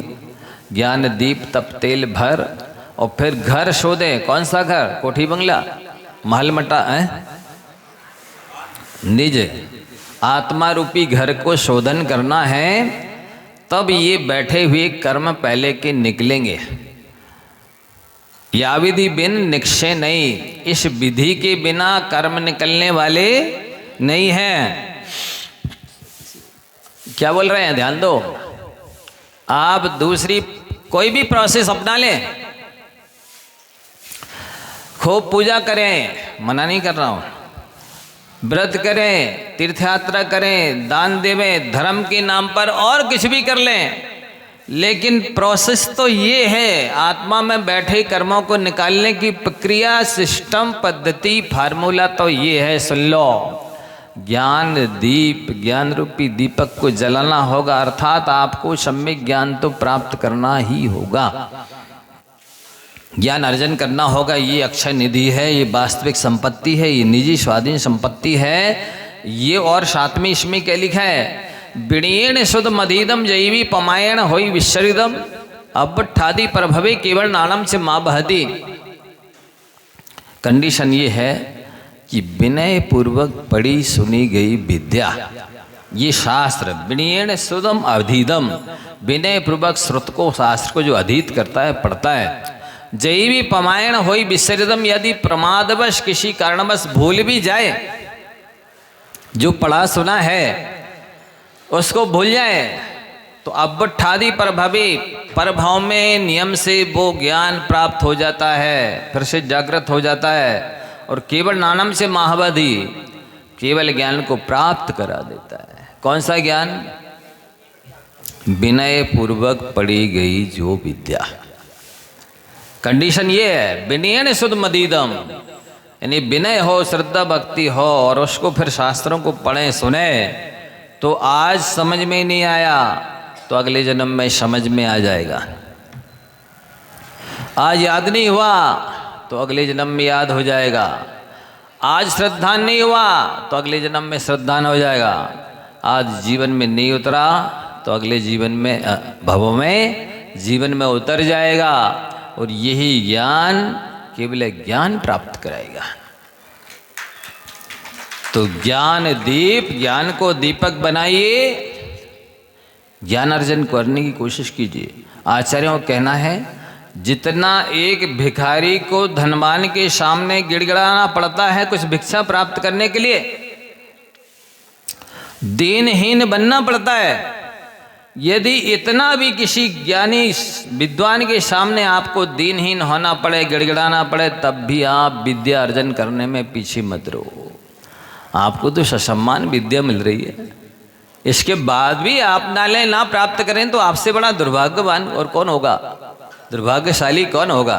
ज्ञान दीप तप तेल भर और फिर घर शोधे। कौन सा घर? कोठी बंगला महल मटा है? निज आत्मा रूपी घर को शोधन करना है, तब ये बैठे हुए कर्म पहले के निकलेंगे। या विधि बिन निक्षे नहीं, इस विधि के बिना कर्म निकलने वाले नहीं हैं। क्या बोल रहे हैं? ध्यान दो। आप दूसरी कोई भी प्रोसेस अपना लें, खूब पूजा करें, मना नहीं कर रहा हूं, व्रत करें, तीर्थ यात्रा करें, दान देवें, धर्म के नाम पर और कुछ भी कर लें, लेकिन प्रोसेस तो ये है, आत्मा में बैठे कर्मों को निकालने की प्रक्रिया, सिस्टम, पद्धति, फार्मूला तो ये है। सुन लो, ज्ञान दीप, ज्ञान रूपी दीपक को जलाना होगा, अर्थात आपको सम्यक ज्ञान तो प्राप्त करना ही होगा, ज्ञान अर्जन करना होगा। ये अक्षय निधि है, ये वास्तविक संपत्ति है, ये निजी स्वाधीन संपत्ति है। ये और 7वें इसमें क्या लिखा है? बिणीण शुद्ध मधीदम जैवी पमायण होई विश्वरिदम अब ठादी प्रभवे केवल नाणम से माँ बहती। कंडीशन ये है कि विनय पूर्वक पढ़ी सुनी गई विद्या, ये शास्त्र बिणीण शुद्धम अधीदम, विनय पूर्वक श्रुत को, शास्त्र को जो अधीत करता है, पढ़ता है, जैवी पमायण होई विसर्जम, यदि प्रमादवश किसी कारणवश भूल भी जाए, जो पढ़ा सुना है उसको भूल जाए, तो अब ठादी प्रभवे, प्रभाव में नियम से वो ज्ञान प्राप्त हो जाता है, फिर से जागृत हो जाता है और केवल नानम से महावधि, केवल ज्ञान को प्राप्त करा देता है। कौन सा ज्ञान? विनय पूर्वक पढ़ी गई जो विद्या। कंडीशन ये है, विनयन शुद्ध मदीदम, यानी विनय हो, श्रद्धा भक्ति हो और उसको फिर शास्त्रों को पढ़ें सुने, तो आज समझ में नहीं आया तो अगले जन्म में समझ में आ जाएगा। आज याद नहीं हुआ तो अगले जन्म में याद हो जाएगा। आज श्रद्धा नहीं हुआ तो अगले जन्म में श्रद्धा न हो जाएगा, आज जीवन में नहीं उतरा तो अगले जीवन में भवों में जीवन में उतर जाएगा। और यही ज्ञान केवल ज्ञान प्राप्त कराएगा। तो ज्ञान दीप, ज्ञान को दीपक बनाइए, ज्ञान अर्जन करने की कोशिश कीजिए। आचार्यों का कहना है जितना एक भिखारी को धनवान के सामने गिड़गिड़ाना पड़ता है कुछ भिक्षा प्राप्त करने के लिए, दीनहीन बनना पड़ता है, यदि इतना भी किसी ज्ञानी विद्वान के सामने आपको दीनहीन होना पड़े, गिड़गिड़ाना पड़े, तब भी आप विद्या अर्जन करने में पीछे मत रहो। आपको तो ससम्मान विद्या मिल रही है, इसके बाद भी आप नाले ना प्राप्त करें तो आपसे बड़ा दुर्भाग्यवान और कौन होगा, दुर्भाग्यशाली कौन होगा।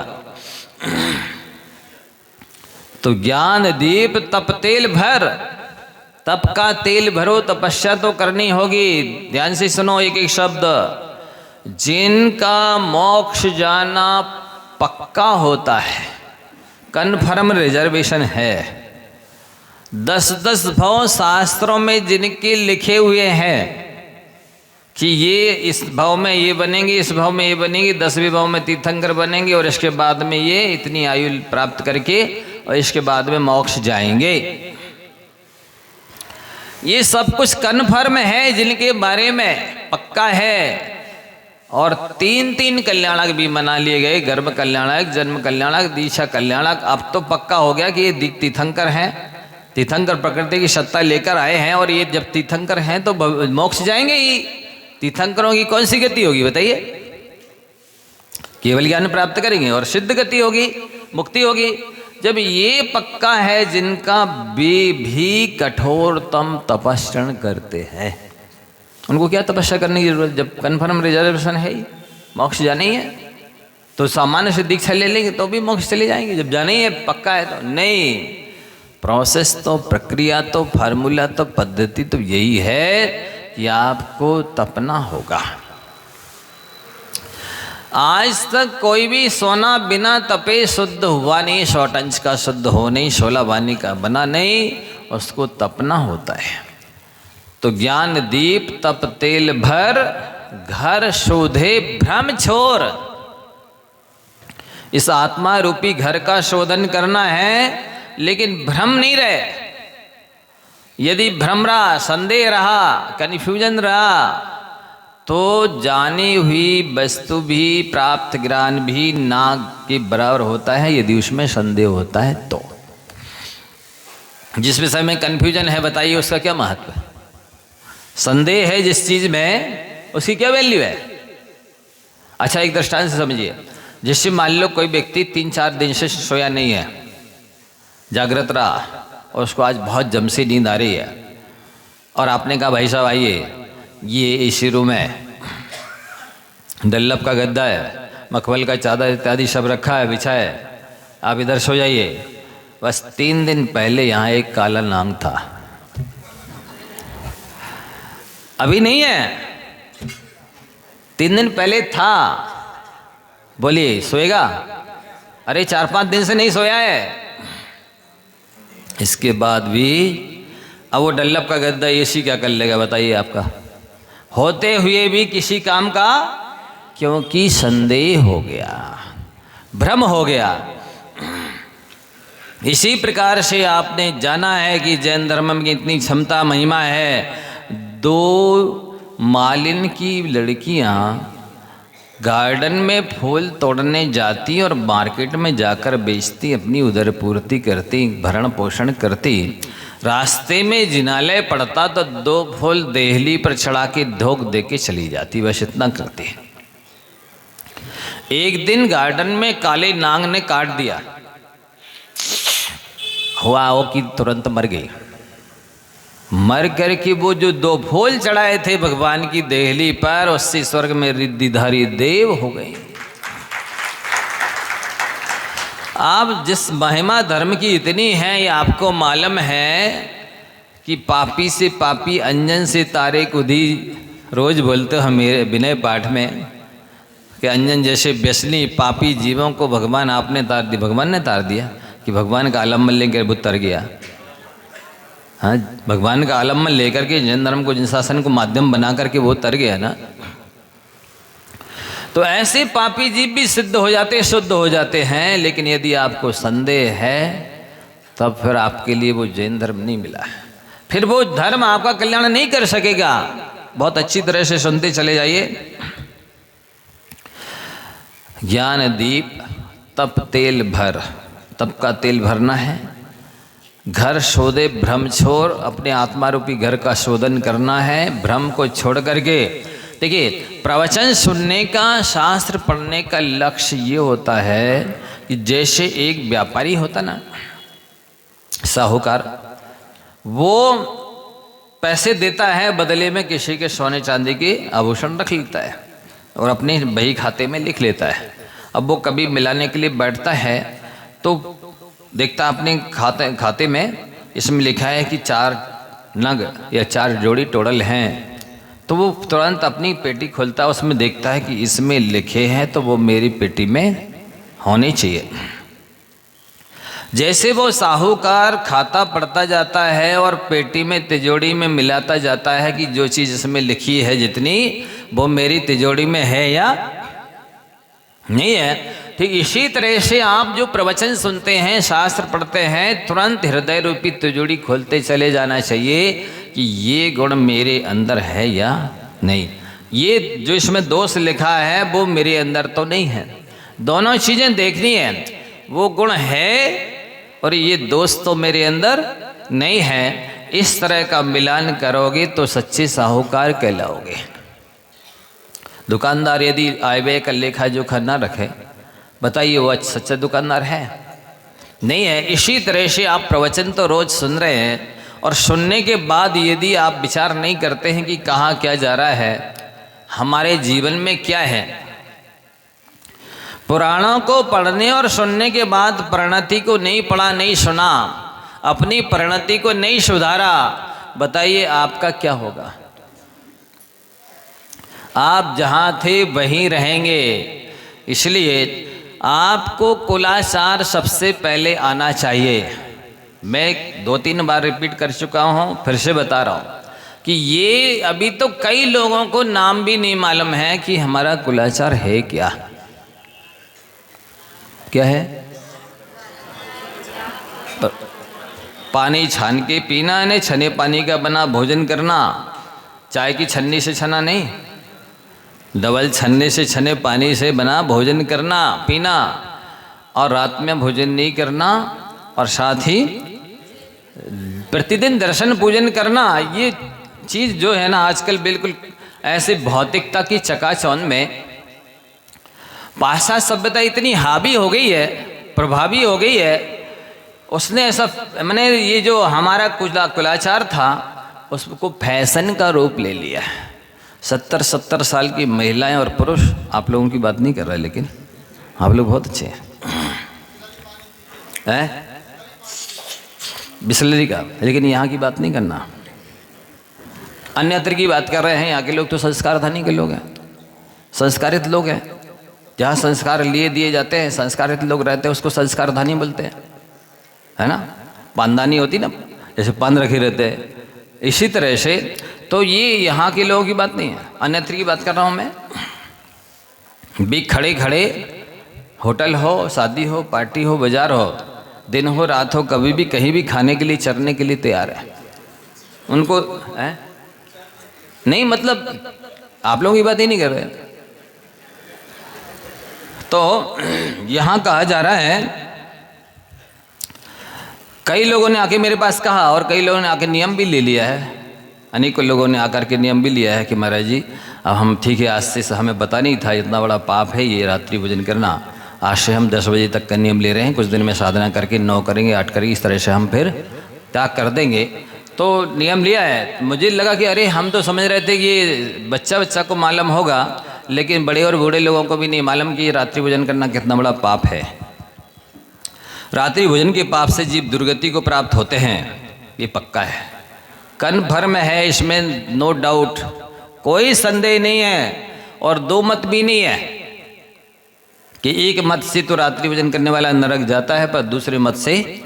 तो ज्ञान दीप तप तेल भर, तप का तेल भरो, तपस्या तो करनी होगी। ध्यान से सुनो एक एक शब्द। जिनका मोक्ष जाना पक्का होता है, कन्फर्म रिजर्वेशन है, 10-10 भव शास्त्रों में जिनके लिखे हुए हैं कि ये इस भाव में ये बनेंगे, इस भाव में ये बनेंगे, 10वें भाव में तीर्थंकर बनेंगे और इसके बाद में ये इतनी आयु प्राप्त करके और इसके बाद में मोक्ष जाएंगे, ये सब कुछ कन्फर्म है, जिनके बारे में पक्का है। और 3 कल्याणक भी बना लिए गए, गर्भ कल्याणक, जन्म कल्याणक, दीक्षा कल्याणक। अब तो पक्का हो गया कि ये तीर्थंकर हैं, तीर्थंकर प्रकृति की सत्ता लेकर आए हैं और ये जब तीर्थंकर हैं तो मोक्ष जाएंगे ही। तीर्थंकरों की कौन सी गति होगी बताइए? केवल ज्ञान प्राप्त करेंगे और सिद्ध गति होगी, मुक्ति होगी। जब ये पक्का है, जिनका भी कठोरतम तपस्या करते हैं, उनको क्या तपस्या करने की जरूरत? जब कन्फर्म रिजर्वेशन है ही, मोक्ष जाना ही है, तो सामान्य से दीक्षा ले लेंगे तो भी मोक्ष चले जाएंगे। जब जाना ही है, पक्का है तो नहीं। प्रोसेस तो, प्रक्रिया तो, फार्मूला तो, पद्धति तो यही है कि आपको तपना होगा। आज तक कोई भी सोना बिना तपे शुद्ध हुआ नहीं, 100 टंच का शुद्ध हो नहीं, 16 वानी का बना नहीं, उसको तपना होता है। तो ज्ञान दीप तप तेल भर, घर शोधे भ्रम छोर। इस आत्मा रूपी घर का शोधन करना है, लेकिन भ्रम नहीं रहे। यदि भ्रम रहा, संदेह रहा, कन्फ्यूजन रहा, तो जानी हुई वस्तु भी, प्राप्त ज्ञान भी नाग के बराबर होता है, यदि उसमें संदेह होता है तो। जिस विषय में कन्फ्यूजन है, बताइए उसका क्या महत्व है? संदेह है जिस चीज में, उसकी क्या वैल्यू है? अच्छा, एक दृष्टांत से समझिए। जिससे मान लो कोई व्यक्ति 3-4 दिन से सोया नहीं है, जागृत रहा, और उसको आज बहुत जम से नींद आ रही है, और आपने कहा भाई साहब आइए, ये एसी रूम है, डल्लप का गद्दा है, मखमल का चादर इत्यादि सब रखा है, बिछा है, आप इधर सो जाइए। बस 3 दिन पहले यहाँ एक काला नाग था, अभी नहीं है, 3 दिन पहले था। बोलिए सोएगा? अरे 4-5 दिन से नहीं सोया है। इसके बाद भी अब वो डल्लप का गद्दा एसी क्या कर लेगा बताइए आपका? होते हुए भी किसी काम का, क्योंकि संदेह हो गया, भ्रम हो गया। इसी प्रकार से आपने जाना है कि जैन धर्म में इतनी क्षमता महिमा है। 2 मालिन की लड़कियां गार्डन में फूल तोड़ने जाती और मार्केट में जाकर बेचती, अपनी उदर पूर्ति करती, भरण पोषण करती। रास्ते में जिनालय पड़ता तो 2 फूल देहली पर चढ़ा के धोख दे के चली जाती, बस इतना करती। एक दिन गार्डन में काले नाग ने काट दिया, हुआ वो कि तुरंत मर गई। मर कर के वो जो 2 फूल चढ़ाए थे भगवान की देहली पर, उससे स्वर्ग में रिद्धिधारी देव हो गई। आप जिस महिमा धर्म की इतनी है, ये आपको मालूम है कि पापी से पापी अंजन से तारे कुधी, रोज बोलते हो मेरे विनय पाठ में कि अंजन जैसे व्यसनी पापी जीवों को भगवान आपने तार दिया। भगवान ने तार दिया? कि भगवान का आलम्बन लेकर वो तर गया। हाँ, भगवान का आलम्बन लेकर के जैन धर्म को, जिन शासन को माध्यम बना करके वो तर गया ना। तो ऐसे पापी जीव भी सिद्ध हो जाते, शुद्ध हो जाते हैं। लेकिन यदि आपको संदेह है तब फिर आपके लिए वो जैन धर्म नहीं मिला है, फिर वो धर्म आपका कल्याण नहीं कर सकेगा। बहुत अच्छी तरह से सुनते चले जाइए। ज्ञान दीप तप तेल भर, तप का तेल भरना है। घर शोधे भ्रम छोड़, अपने आत्मा रूपी घर का शोधन करना है, भ्रम को छोड़ करके। देखिए, प्रवचन सुनने का, शास्त्र पढ़ने का लक्ष्य ये होता है कि जैसे एक व्यापारी होता ना, साहूकार, वो पैसे देता है, बदले में किसी के सोने चांदी के आभूषण रख लेता है और अपने बही खाते में लिख लेता है। अब वो कभी मिलाने के लिए बैठता है तो देखता अपने खाते में इसमें लिखा है कि 4 नग या 4 जोड़ी टोटल हैं, तो वो तुरंत अपनी पेटी खोलता है, उसमें देखता है कि इसमें लिखे हैं तो वो मेरी पेटी में होने चाहिए। जैसे वो साहूकार खाता पढ़ता जाता है और पेटी में, तिजोरी में मिलाता जाता है कि जो चीज़ इसमें लिखी है जितनी, वो मेरी तिजोरी में है या नहीं है। ठीक इसी तरह से आप जो प्रवचन सुनते हैं, शास्त्र पढ़ते हैं, तुरंत हृदय रूपी तिजोरी खोलते चले जाना चाहिए कि ये गुण मेरे अंदर है या नहीं, ये जो इसमें दोष लिखा है वो मेरे अंदर तो नहीं है। दोनों चीज़ें देखनी है, वो गुण है और ये दोष तो मेरे अंदर नहीं है। इस तरह का मिलान करोगे तो सच्चे साहूकार कहलाओगे। दुकानदार यदि आय व्यय का लेखा जोखा ना रखे, बताइए वो सच्चा दुकानदार है? नहीं है। इसी तरह से आप प्रवचन तो रोज सुन रहे हैं और सुनने के बाद यदि आप विचार नहीं करते हैं कि कहाँ क्या जा रहा है, हमारे जीवन में क्या है। पुराणों को पढ़ने और सुनने के बाद परिणति को नहीं पढ़ा, नहीं सुना, अपनी परिणति को नहीं सुधारा, बताइए आपका क्या होगा? आप जहाँ थे वहीं रहेंगे। इसलिए आपको कुलाचार सबसे पहले आना चाहिए। मैं 2-3 बार रिपीट कर चुका हूँ, फिर से बता रहा हूँ कि ये अभी तो कई लोगों को नाम भी नहीं मालूम है कि हमारा कुलाचार है क्या। क्या है? पानी छान के पीना है, छने पानी का बना भोजन करना। चाय की छन्नी से छना नहीं, डबल छन्ने से छने पानी से बना भोजन करना पीना, और रात में भोजन नहीं करना, और साथ ही प्रतिदिन दर्शन पूजन करना। ये चीज़ जो है ना आजकल बिल्कुल ऐसे भौतिकता की चकाचौंध में पाश्चात्य सभ्यता इतनी हावी हो गई है, प्रभावी हो गई है, उसने ऐसा मैंने ये जो हमारा कुलाचार था उसको फैशन का रूप ले लिया है। 70-70 साल की महिलाएं और पुरुष, आप लोगों की बात नहीं कर रहा लेकिन आप लोग बहुत अच्छे हैं बिस्लरी का, लेकिन यहाँ की बात नहीं करना, अन्यत्र की बात कर रहे हैं। यहाँ के लोग तो संस्कारधानी के लोग हैं, संस्कारित लोग हैं। जहाँ संस्कार लिए दिए जाते हैं, संस्कारित लोग रहते हैं, उसको संस्कारधानी बोलते हैं, है ना। पानदानी होती ना, जैसे पान रखे रहते हैं, इसी तरह से। तो ये यहाँ के लोगों की बात नहीं है, अन्यत्र की बात कर रहा हूँ मैं। भी खड़े खड़े होटल हो, शादी हो, पार्टी हो, बाजार हो, दिन हो रात हो, कभी भी कहीं भी खाने के लिए, चरने के लिए तैयार है। उनको नहीं, मतलब आप लोगों की बात ही नहीं कर रहे। तो यहाँ कहा जा रहा है, कई लोगों ने आके मेरे पास कहा और कई लोगों ने आके नियम भी ले लिया है, अनेकों लोगों ने आकर के नियम भी लिया है कि महाराज जी अब हम ठीक है, आज से हमें पता नहीं था इतना बड़ा पाप है ये रात्रि भोजन करना, आज से हम 10 बजे तक का नियम ले रहे हैं, कुछ दिन में साधना करके 9 करेंगे, 8 करेंगे, इस तरह से हम फिर त्याग कर देंगे। तो नियम लिया है। मुझे लगा कि अरे हम तो समझ रहे थे कि ये बच्चा को मालूम होगा, लेकिन बड़े और बूढ़े लोगों को भी नहीं मालूम कि रात्रि भोजन करना कितना बड़ा पाप है। रात्रि भोजन के पाप से जीव दुर्गति को प्राप्त होते हैं, ये पक्का है, कन्फर्म है, इसमें नो डाउट, कोई संदेह नहीं है और दो मत भी नहीं है। कि एक मत से तो रात्रि भोजन करने वाला नरक जाता है, पर दूसरे मत से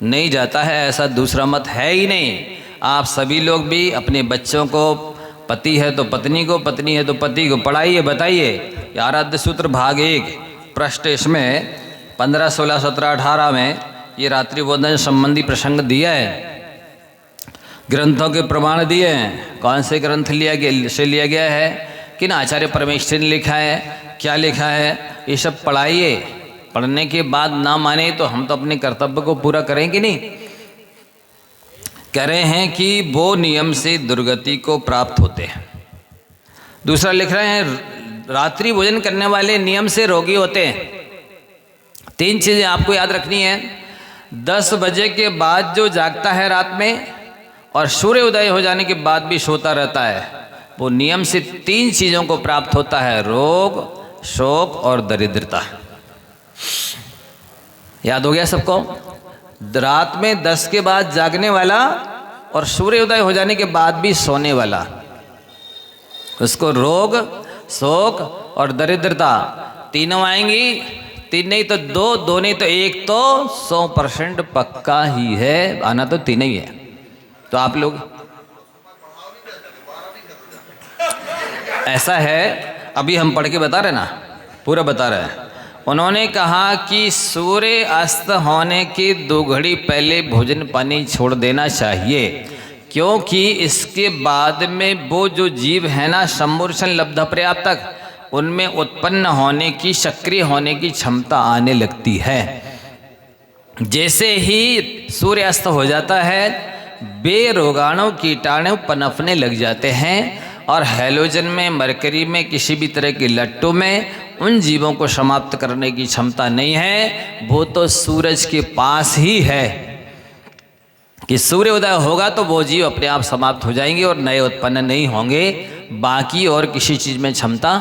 नहीं जाता है। ऐसा दूसरा मत है ही नहीं। आप सभी लोग भी अपने बच्चों को, पति है तो पत्नी को, पत्नी है तो पति को पढ़ाइए, बताइए। आराध्य सूत्र भाग 1 पृष्ठ इसमें 15, 16, 17, 18 में ये रात्रि भोजन संबंधी प्रसंग दिया है। ग्रंथों के प्रमाण दिए हैं। कौन से ग्रंथ लिया गया है, किन आचार्य परमेश्वर ने लिखा है, क्या लिखा है, ये सब पढ़ाइए। पढ़ने के बाद ना माने तो हम तो अपने कर्तव्य को पूरा करेंगे नहीं। कह रहे हैं कि वो नियम से दुर्गति को प्राप्त होते हैं। दूसरा लिख रहे हैं रात्रि भोजन करने वाले नियम से रोगी होते हैं। 3 चीज़ें आपको याद रखनी है। 10 बजे के बाद जो जागता है रात में और सूर्य उदय हो जाने के बाद भी सोता रहता है, वो नियम से 3 चीज़ों को प्राप्त होता है, रोग, शोक और दरिद्रता। याद हो गया सबको? रात में 10 के बाद जागने वाला और सूर्योदय हो जाने के बाद भी सोने वाला, उसको रोग, शोक और दरिद्रता तीनों आएंगी। 3 नहीं तो 2, 2 नहीं तो 1 तो 100% पक्का ही है, आना तो 3 ही है। तो आप लोग ऐसा है, अभी हम पढ़ के बता रहे ना, पूरा बता रहे हैं। उन्होंने कहा कि सूर्य अस्त होने के 2 घड़ी पहले भोजन पानी छोड़ देना चाहिए, क्योंकि इसके बाद में वो जो जीव है ना, सम्मूर्छन लब्ध पर्याप्तक, उनमें उत्पन्न होने की, सक्रिय होने की क्षमता आने लगती है। जैसे ही सूर्य अस्त हो जाता है, बेरोगाणु कीटाणु पनपने लग जाते हैं और हैलोजन में, मरकरी में, किसी भी तरह के लट्टों में उन जीवों को समाप्त करने की क्षमता नहीं है। वो तो सूरज के पास ही है कि सूर्योदय होगा तो वो जीव अपने आप समाप्त हो जाएंगे और नए उत्पन्न नहीं होंगे। बाकी और किसी चीज़ में क्षमता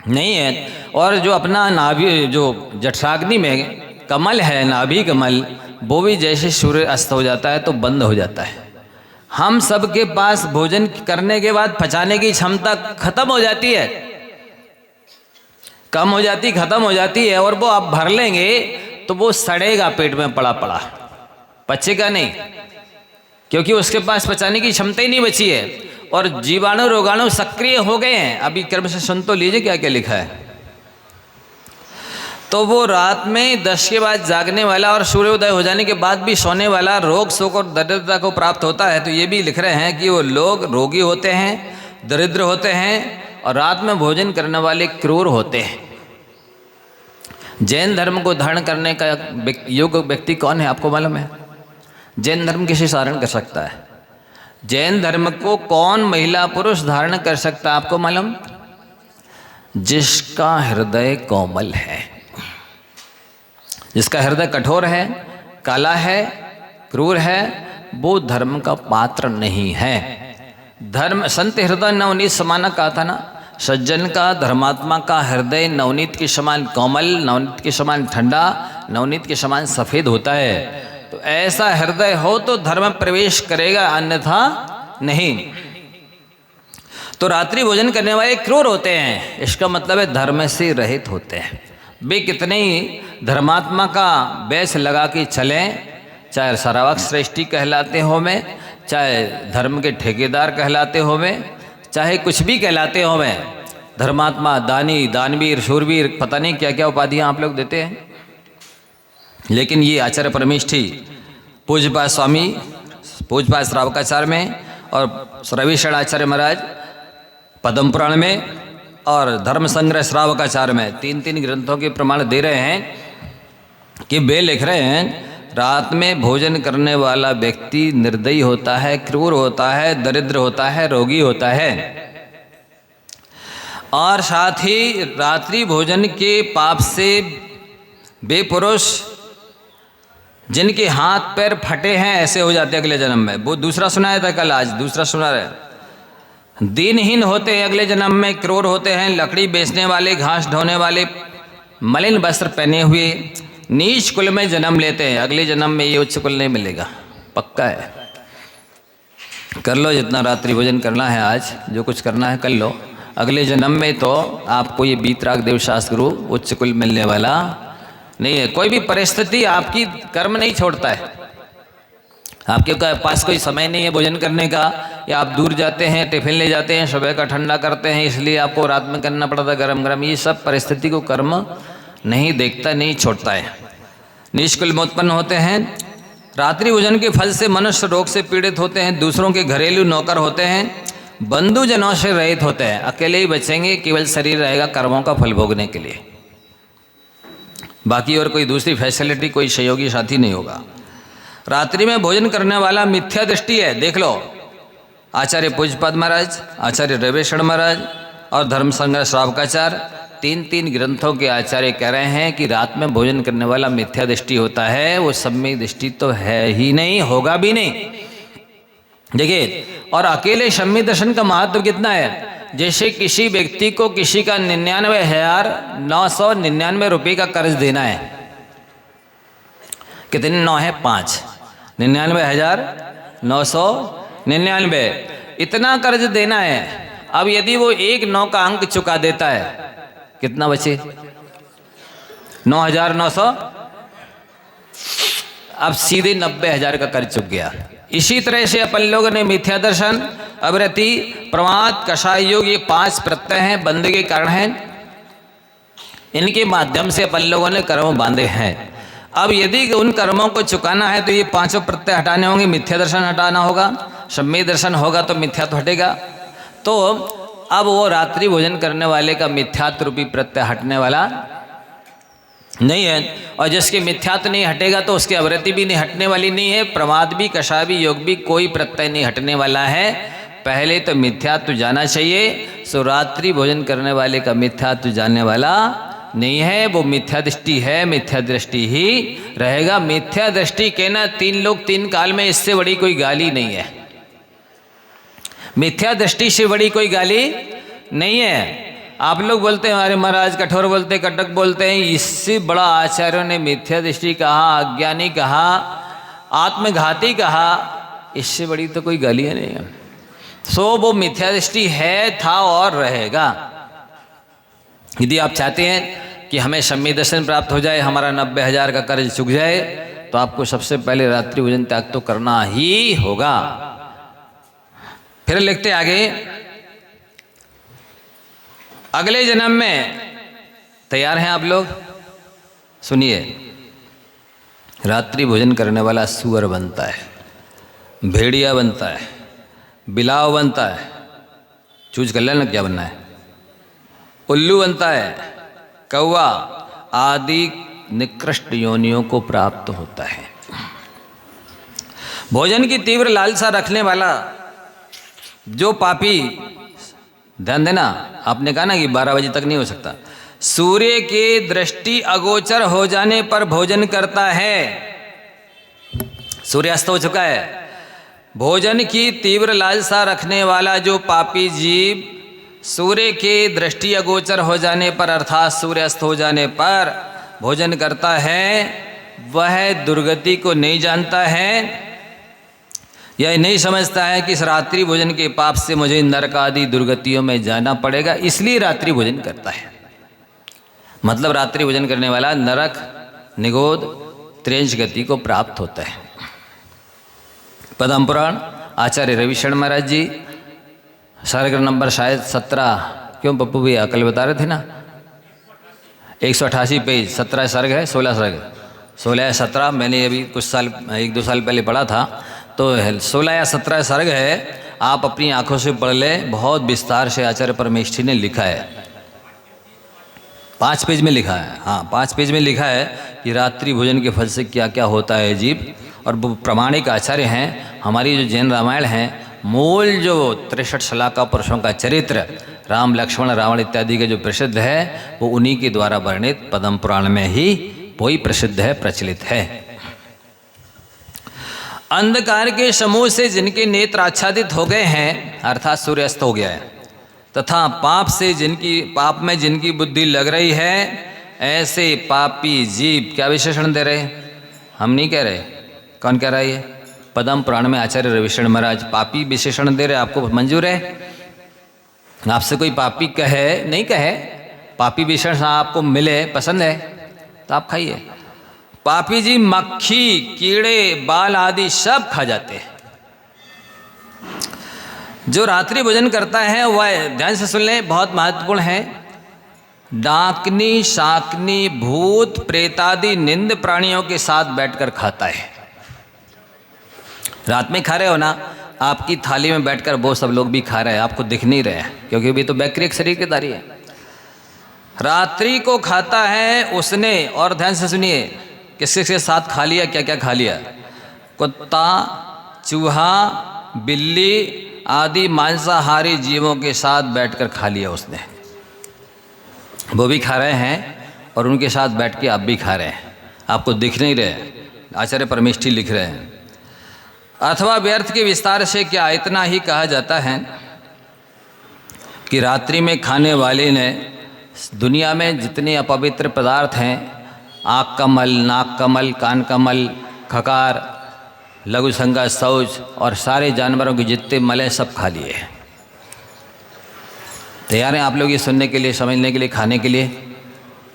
नहीं है। और जो अपना नाभि, जो जठराग्नि में कमल है, नाभि कमल, वो भी जैसे सूर्य अस्त हो जाता है तो बंद हो जाता है। हम सब के पास भोजन करने के बाद पचाने की क्षमता खत्म हो जाती है, कम हो जाती, खत्म हो जाती है। और वो आप भर लेंगे तो वो सड़ेगा पेट में पड़ा पड़ा, पचेगा नहीं, क्योंकि उसके पास पचाने की क्षमता ही नहीं बची है। और जीवाणु रोगाणु सक्रिय हो गए हैं। अभी क्रम से सुन तो लीजिए क्या क्या लिखा है। तो वो रात में 10 के बाद जागने वाला और सूर्योदय हो जाने के बाद भी सोने वाला रोग, शोक और दरिद्रता को प्राप्त होता है। तो ये भी लिख रहे हैं कि वो लोग रोगी होते हैं, दरिद्र होते हैं और रात में भोजन करने वाले क्रूर होते हैं। जैन धर्म को धारण करने का योग्य व्यक्ति कौन है, आपको मालूम है? जैन धर्म किसे धारण कर सकता है? जैन धर्म को कौन महिला पुरुष धारण कर सकता है, आपको मालूम? जिसका हृदय कोमल है, जिसका हृदय कठोर है, काला है, क्रूर है, वो धर्म का पात्र नहीं है। धर्म संत हृदय नवनीत समाना कहा था ना, सज्जन का, धर्मात्मा का हृदय नवनीत के समान कोमल, नवनीत के समान ठंडा, नवनीत के समान सफ़ेद होता है। तो ऐसा हृदय हो तो धर्म में प्रवेश करेगा, अन्यथा नहीं। तो रात्रि भोजन करने वाले क्रूर होते हैं, इसका मतलब है धर्म से रहित होते हैं। वे कितने ही धर्मात्मा का बेस लगा के चलें, चाहे सरावक श्रेष्ठी कहलाते हो में, चाहे धर्म के ठेकेदार कहलाते हो में, चाहे कुछ भी कहलाते हो में, धर्मात्मा, दानी, दानवीर, शूरवीर, पता नहीं क्या क्या उपाधियाँ आप लोग देते हैं। लेकिन ये आचार्य परमेष्ठी पूज्यपाद स्वामी, पूज्यपाद श्रावकाचार्य में और रविशरण आचार्य महाराज पद्म पुराण में और धर्म संग्रह श्रावकाचार्य में 3 ग्रंथों के प्रमाण दे रहे हैं कि वे लिख रहे हैं रात में भोजन करने वाला व्यक्ति निर्दयी होता है, क्रूर होता है, दरिद्र होता है, रोगी होता है। और साथ ही रात्रि भोजन के पाप से वे पुरुष जिनके हाथ पैर फटे हैं ऐसे हो जाते हैं अगले जन्म में। वो दूसरा सुनाया था कल, आज दूसरा सुना रहे। दीनहीन होते हैं अगले जन्म में, क्रूर होते हैं, लकड़ी बेचने वाले, घास ढोने वाले, मलिन वस्त्र पहने हुए, नीच कुल में जन्म लेते हैं। अगले जन्म में ये उच्च कुल नहीं मिलेगा, पक्का है। कर लो जितना रात्रि भोजन करना है, आज जो कुछ करना है कर लो, अगले जन्म में तो आपको ये बीतराग देवशास्त्र गुरु उच्च कुल मिलने वाला नहीं है। कोई भी परिस्थिति आपकी कर्म नहीं छोड़ता है। आपके पास कोई समय नहीं है भोजन करने का, या आप दूर जाते हैं, टिफिन ले जाते हैं, सुबह का ठंडा करते हैं, इसलिए आपको रात में करना पड़ता है गरम गरम। ये सब परिस्थिति को कर्म नहीं देखता, नहीं छोड़ता है। निष्कुल में उत्पन्न होते हैं। रात्रि भोजन के फल से मनुष्य रोग से पीड़ित होते हैं, दूसरों के घरेलू नौकर होते हैं, बंधुजनों से रहित होते हैं, अकेले ही बचेंगे, केवल शरीर रहेगा कर्मों का फल भोगने के लिए। बाकी और कोई दूसरी फैसिलिटी, कोई सहयोगी साथी नहीं होगा। रात्रि में भोजन करने वाला मिथ्या दृष्टि है। देख लो, आचार्य पूज्यपाद महाराज, आचार्य रविशरण महाराज और धर्म संग्रह श्रावकाचार्य, तीन ग्रंथों के आचार्य कह रहे हैं कि रात में भोजन करने वाला मिथ्या दृष्टि होता है। वो सम्यक दृष्टि तो है ही नहीं, होगा भी नहीं। देखिए, और अकेले सम्यक दर्शन का महत्व कितना है। जैसे किसी व्यक्ति को किसी का 99,999 रुपये का कर्ज देना है। कितने 9 है? 5। 99,999 इतना कर्ज देना है। अब यदि वो 1 9 का अंक चुका देता है, कितना बचे? 9,900। अब सीधे 90,000 का कर्ज चुक गया। इसी तरह से अपन लोगों ने मिथ्या दर्शन, अवरति, प्रमाद, कषाय योग, ये 5 प्रत्यय हैं, बंधे के कारण हैं। इनके माध्यम से अपन लोगों ने कर्म बांधे हैं। अब यदि उन कर्मों को चुकाना है तो ये 5 प्रत्यय हटाने होंगे। मिथ्या दर्शन हटाना होगा, सम्यक दर्शन होगा तो मिथ्या तो हटेगा। तो अब वो रात्रि भोजन करने वाले का मिथ्यात्व रूपी प्रत्यय हटने वाला नहीं है। और जिसके मिथ्यात्व नहीं हटेगा तो उसकी अवृत्ति भी नहीं हटने वाली नहीं है। प्रमाद भी, कषाय भी, योग भी, कोई प्रत्यय नहीं हटने वाला है। पहले तो मिथ्यात्व जाना चाहिए। सो रात्रि भोजन करने वाले का मिथ्यात्व जानने वाला नहीं है, वो मिथ्या दृष्टि है, मिथ्या दृष्टि ही रहेगा। मिथ्या दृष्टि कहना 3 लोग 3 काल में, इससे बड़ी कोई गाली नहीं है। मिथ्या दृष्टि से बड़ी कोई गाली नहीं है। आप लोग बोलते हैं हमारे महाराज कठोर बोलते, कटक बोलते हैं, इससे बड़ा आचार्यों ने मिथ्या दृष्टि कहा, अज्ञानी कहा, आत्मघाती कहा, इससे बड़ी तो कोई गाली नहीं है। सो वो मिथ्या दृष्टि है, था और रहेगा। यदि आप चाहते हैं कि हमें सम्यक दर्शन प्राप्त हो जाए, हमारा 90,000 का कर्ज चुक जाए, तो आपको सबसे पहले रात्रि भोजन त्याग तो करना ही होगा। फिर लिखते आगे, अगले जन्म में तैयार हैं आप लोग? सुनिए, रात्रि भोजन करने वाला सुअर बनता है, भेड़िया बनता है, बिलाव बनता है, चूज कर लेना क्या बनना है, उल्लू बनता है, कौवा आदि निकृष्ट योनियों को प्राप्त होता है। भोजन की तीव्र लालसा रखने वाला जो पापी, ध्यान देना, आपने कहा ना कि 12 बजे तक नहीं हो सकता, सूर्य की दृष्टि अगोचर हो जाने पर भोजन करता है। सूर्यास्त हो चुका है। भोजन की तीव्र लालसा रखने वाला जो पापी जीव सूर्य की दृष्टि अगोचर हो जाने पर, अर्थात सूर्यास्त हो जाने पर भोजन करता है, वह दुर्गति को नहीं जानता है। यह नहीं समझता है कि इस रात्रि भोजन के पाप से मुझे नरक आदि दुर्गतियों में जाना पड़ेगा, इसलिए रात्रि भोजन करता है। मतलब रात्रि भोजन करने वाला नरक, निगोद, त्रेंच गति को प्राप्त होता है। पद्म पुराण, आचार्य रविशरण महाराज जी, सर्ग नंबर शायद 17, क्यों पप्पू भैया कल बता रहे थे ना, 188 पेज, 17 सर्ग है, 16 सर्ग, 16 या 17, मैंने अभी कुछ साल 1-2 साल पहले पढ़ा था, तो 16 या 17 सर्ग है। आप अपनी आंखों से पढ़ ले, बहुत विस्तार से आचार्य परमेष्ठी ने लिखा है। 5 पेज में लिखा है, हाँ 5 पेज में लिखा है कि रात्रि भोजन के फल से क्या क्या होता है जीव। और वो प्रमाणिक आचार्य हैं। हमारी जो जैन रामायण है, मूल जो 63 श्लोका पुरुषों का चरित्र, राम लक्ष्मण रावण इत्यादि के जो प्रसिद्ध है, वो उन्हीं के द्वारा वर्णित पद्म पुराण में ही वही प्रसिद्ध है, प्रचलित है। अंधकार के समूह से जिनके नेत्र आच्छादित हो गए हैं, अर्थात सूर्यास्त हो गया है, तथा पाप में जिनकी बुद्धि लग रही है, ऐसे पापी जीव, क्या विशेषण दे रहे? हम नहीं कह रहे, कौन कह रहा है? ये पद्म पुराण में आचार्य रविशरण महाराज पापी विशेषण दे रहे, आपको मंजूर है? आपसे कोई पापी कहे नहीं कहे, पापी विशेषण आपको मिले पसंद है तो आप खाइए। पापी जी मक्खी, कीड़े, बाल आदि सब खा जाते हैं। जो रात्रि भोजन करता है वह, ध्यान से सुन लें, बहुत महत्वपूर्ण है, डाकनी, शाकनी, भूत प्रेतादि निंद प्राणियों के साथ बैठकर खाता है। रात में खा रहे हो ना, आपकी थाली में बैठकर वो सब लोग भी खा रहे हैं, आपको दिख नहीं रहे हैं, क्योंकि अभी तो बैक्टीरिया शरीर की दारी है। रात्रि को खाता है उसने, और ध्यान से सुनिए, किसके साथ खा लिया, क्या क्या खा लिया। कुत्ता, चूहा, बिल्ली आदि मांसाहारी जीवों के साथ बैठकर खा लिया उसने। वो भी खा रहे हैं और उनके साथ बैठ के आप भी खा रहे हैं, आपको दिख नहीं रहे। आचार्य परमेष्ठी लिख रहे हैं। अथवा व्यर्थ के विस्तार से क्या इतना ही कहा जाता है कि रात्रि में खाने वाले ने दुनिया में जितने अपवित्र पदार्थ हैं, आँख कमल, नाक कमल, कान कमल, खकार, लघु संगा, शौच और सारे जानवरों के जितने मल हैं सब खा लिए हैं। तैयार हैं आप लोग ये सुनने के लिए, समझने के लिए, खाने के लिए?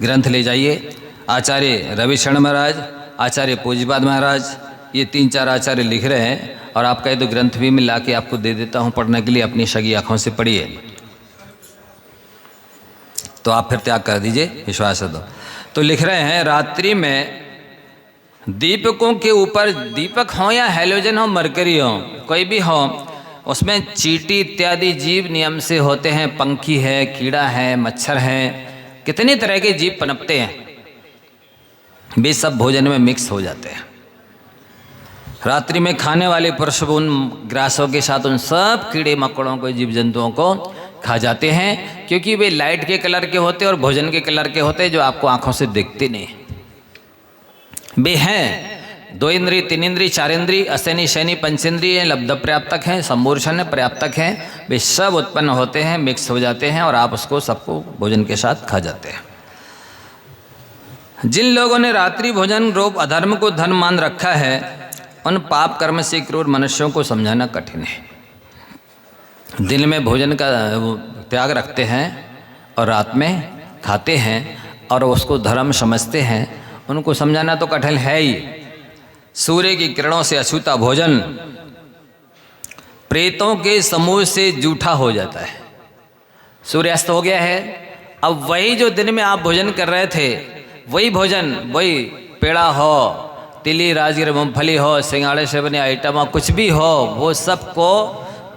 ग्रंथ ले जाइए। आचार्य रविशरण महाराज, आचार्य पूज्यपाद महाराज, ये 3-4 आचार्य लिख रहे हैं, और आप कहे तो ग्रंथ भी मैं ला के आपको दे देता हूँ पढ़ने के लिए, अपनी सगी आँखों से पढ़िए, तो आप फिर त्याग कर दीजिए, विश्वास है तो लिख रहे हैं, रात्रि में दीपकों के ऊपर, दीपक हो या हैलोजन हो, मरकरी हो, कोई भी हो, उसमें चींटी इत्यादि जीव नियम से होते हैं। पंखी है, कीड़ा है, मच्छर है, कितने तरह के जीव पनपते हैं, वे सब भोजन में मिक्स हो जाते हैं। रात्रि में खाने वाले पुरुष उन ग्रासों के साथ उन सब कीड़े मकोड़ों को, जीव जंतुओं को खा जाते हैं, क्योंकि वे लाइट के कलर के होते हैं और भोजन के कलर के होते हैं, जो आपको आंखों से दिखते नहीं। वे हैं 2 इंद्रिय, 3 इंद्रिय, 4 इंद्रिय, असैनी, शैनी, पंचेंद्रिय, लब्ध पर्याप्तक हैं, सम्मूर्छन पर्याप्तक हैं, वे सब उत्पन्न होते हैं, मिक्स हो जाते हैं, और आप उसको सबको भोजन के साथ खा जाते हैं। जिन लोगों ने रात्रि भोजन रूप अधर्म को धर्म मान रखा है, उन पाप कर्म से क्रूर मनुष्यों को समझाना कठिन है। दिन में भोजन का त्याग रखते हैं और रात में खाते हैं और उसको धर्म समझते हैं, उनको समझाना तो कठिन है ही। सूर्य की किरणों से अछूता भोजन प्रेतों के समूह से जूठा हो जाता है। सूर्यास्त हो गया है, अब वही जो दिन में आप भोजन कर रहे थे, वही भोजन, वही पेड़ा हो, तिली, राजगिर, मूंगफली हो, सिंगाड़े से बने आइटम हो, कुछ भी हो, वो सबको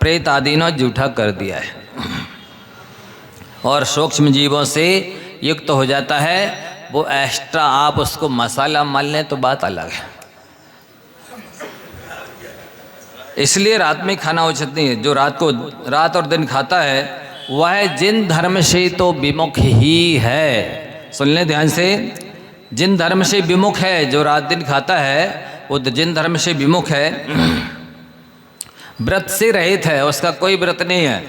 प्रेत आदि ने जूठा कर दिया है और सूक्ष्म जीवों से युक्त हो जाता है। वो एक्स्ट्रा आप उसको मसाला मान लें तो बात अलग है। इसलिए रात में खाना उचित नहीं है। जो रात और दिन खाता है वह जिन धर्म से तो विमुख ही है। सुन लें ध्यान से, जिन धर्म से विमुख है, जो रात दिन खाता है वो जिन धर्म से विमुख है, व्रत से रहित है, उसका कोई व्रत नहीं है,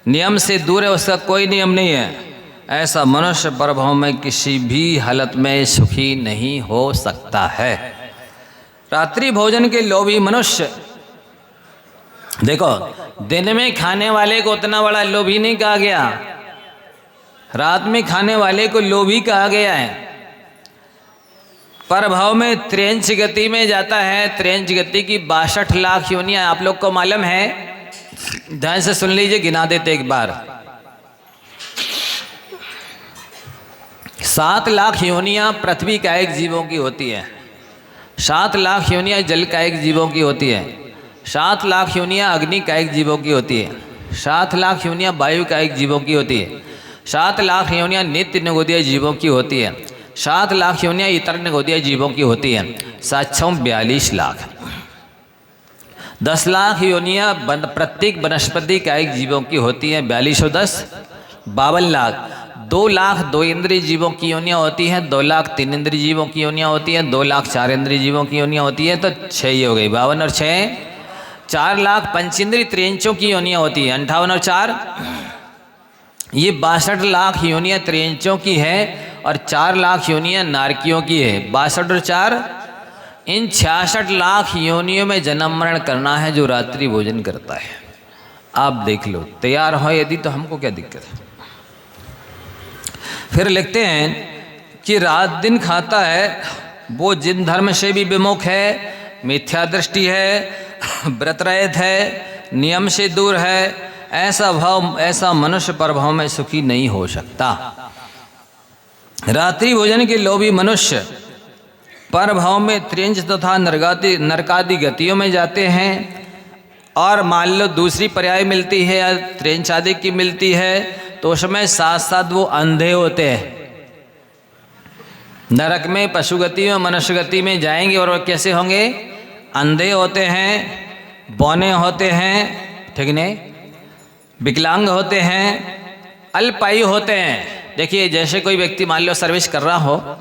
नियम से दूर है, उसका कोई नियम नहीं है, ऐसा मनुष्य परभव में किसी भी हालत में सुखी नहीं हो सकता है। रात्रि भोजन के लोभी मनुष्य, देखो दिन में खाने वाले को उतना बड़ा लोभी नहीं कहा गया, रात में खाने वाले को लोभी कहा गया है। परभव में त्रेंच गति में जाता है, त्रेंच गति की 62 लाख योनियां आप लोग को मालूम है? ध्यान से सुन लीजिए, गिना देते एक बार। 7 लाख योनियां पृथ्वी कायिक जीवों की होती है, 7 लाख योनियां जल कायिक जीवों की होती है, 7 लाख योनियां अग्नि कायिक जीवों की होती है, 7 लाख योनियां वायु कायिक जीवों की होती है, 7 लाख योनियां नित्य निगोदीय जीवों की होती है, 7 लाख योनियां इतर निगोदीय जीवों की होती है, 42 लाख। 10 लाख योनियां प्रत्येक वनस्पति कायिक जीवों की होती हैं, 42 और 10 52 लाख। 2 लाख 2 इंद्रिय जीवों की योनियां होती हैं, 2 लाख 3 इंद्रिय जीवों की योनियां होती हैं, 2 लाख 4 इंद्रिय जीवों की योनियां होती हैं, तो 6 ही हो गई, 52 और 6 4 लाख पंचेंद्रिय त्रियंचों की योनियां होती हैं, 58 और 4 ये 62 लाख योनियां त्रियंचों की है और 4 लाख योनियां नारकियों की है। 62 और 4 इन 66 लाख योनियों में जन्म मरण करना है जो रात्रि भोजन करता है। आप देख लो, तैयार हो यदि तो हमको क्या दिक्कत है। फिर लिखते हैं कि रात दिन खाता है वो जिन धर्म से भी विमुख है, मिथ्या दृष्टि है, व्रत रहित है, नियम से दूर है, ऐसा मनुष्य परभाव में सुखी नहीं हो सकता। रात्रि भोजन के लोभी मनुष्य परभाव में त्रिंज तथा नरकादि गतियों में जाते हैं। और मान लो दूसरी पर्याय मिलती है या त्रिंच आदि की मिलती है तो उसमें साथ साथ वो अंधे होते हैं। नरक में, पशु गति में, मनुष्य गति में जाएंगे और वो कैसे होंगे? अंधे होते हैं, बौने होते हैं, ठीक नहीं, विकलांग होते हैं, अल्पायु होते हैं। देखिए जैसे कोई व्यक्ति मान लो सर्विस कर रहा हो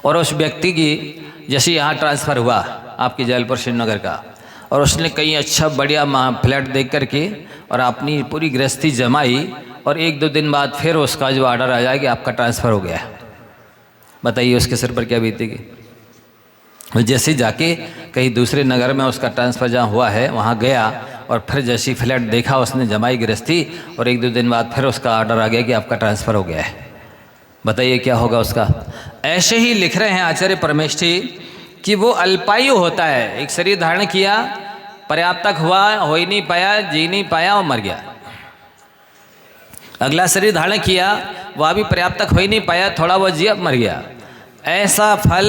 और उस व्यक्ति की जैसे यहाँ ट्रांसफ़र हुआ आपकी जबलपुर श्रीनगर का, और उसने कहीं अच्छा बढ़िया फ्लैट देख करके और अपनी पूरी गृहस्थी जमाई और 1-2 दिन बाद फिर उसका जो ऑर्डर आ जाए कि आपका ट्रांसफ़र हो गया है, बताइए उसके सिर पर क्या बीतेगी। जैसे जाके कहीं दूसरे नगर में उसका ट्रांसफ़र जहाँ हुआ है वहाँ गया और फिर जैसी फ्लैट देखा उसने जमाई गृहस्थी और 1-2 दिन बाद फिर उसका ऑर्डर आ गया कि आपका ट्रांसफ़र हो गया है, बताइए क्या होगा उसका। ऐसे ही लिख रहे हैं आचार्य परमेष्ठी कि वो अल्पायु होता है, एक शरीर धारण किया, पर्याप्त तक हुआ, हो ही नहीं पाया, जी नहीं पाया और मर गया। अगला शरीर धारण किया, वह भी पर्याप्त तक हो ही नहीं पाया, थोड़ा बहुत जिया, मर गया। ऐसा फल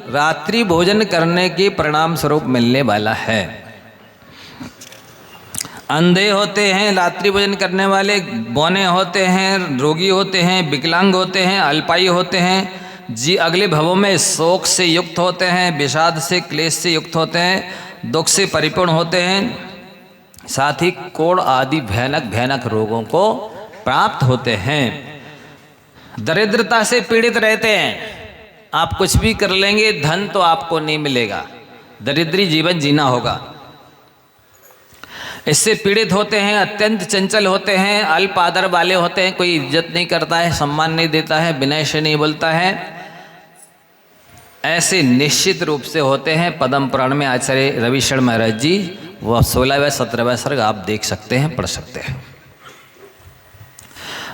रात्रि भोजन करने के परिणाम स्वरूप मिलने वाला है। अंधे होते हैं रात्रि भोजन करने वाले, बौने होते हैं, रोगी होते हैं, विकलांग होते हैं, अल्पायु होते हैं, जी अगले भवों में शोक से युक्त होते हैं, विषाद से, क्लेश से युक्त होते हैं, दुख से परिपूर्ण होते हैं, साथ ही कोढ़ आदि भयानक भयानक रोगों को प्राप्त होते हैं। दरिद्रता से पीड़ित रहते हैं, आप कुछ भी कर लेंगे धन तो आपको नहीं मिलेगा, दरिद्री जीवन जीना होगा। इससे पीड़ित होते हैं, अत्यंत चंचल होते हैं, अल्प आदर वाले होते हैं, कोई इज्जत नहीं करता है, सम्मान नहीं देता है, विनय से नहीं बोलता है, ऐसे निश्चित रूप से होते हैं। पद्म पुराण में आचार्य रविशरण महाराज जी वह 16वें 17वें सर्ग आप देख सकते हैं, पढ़ सकते हैं।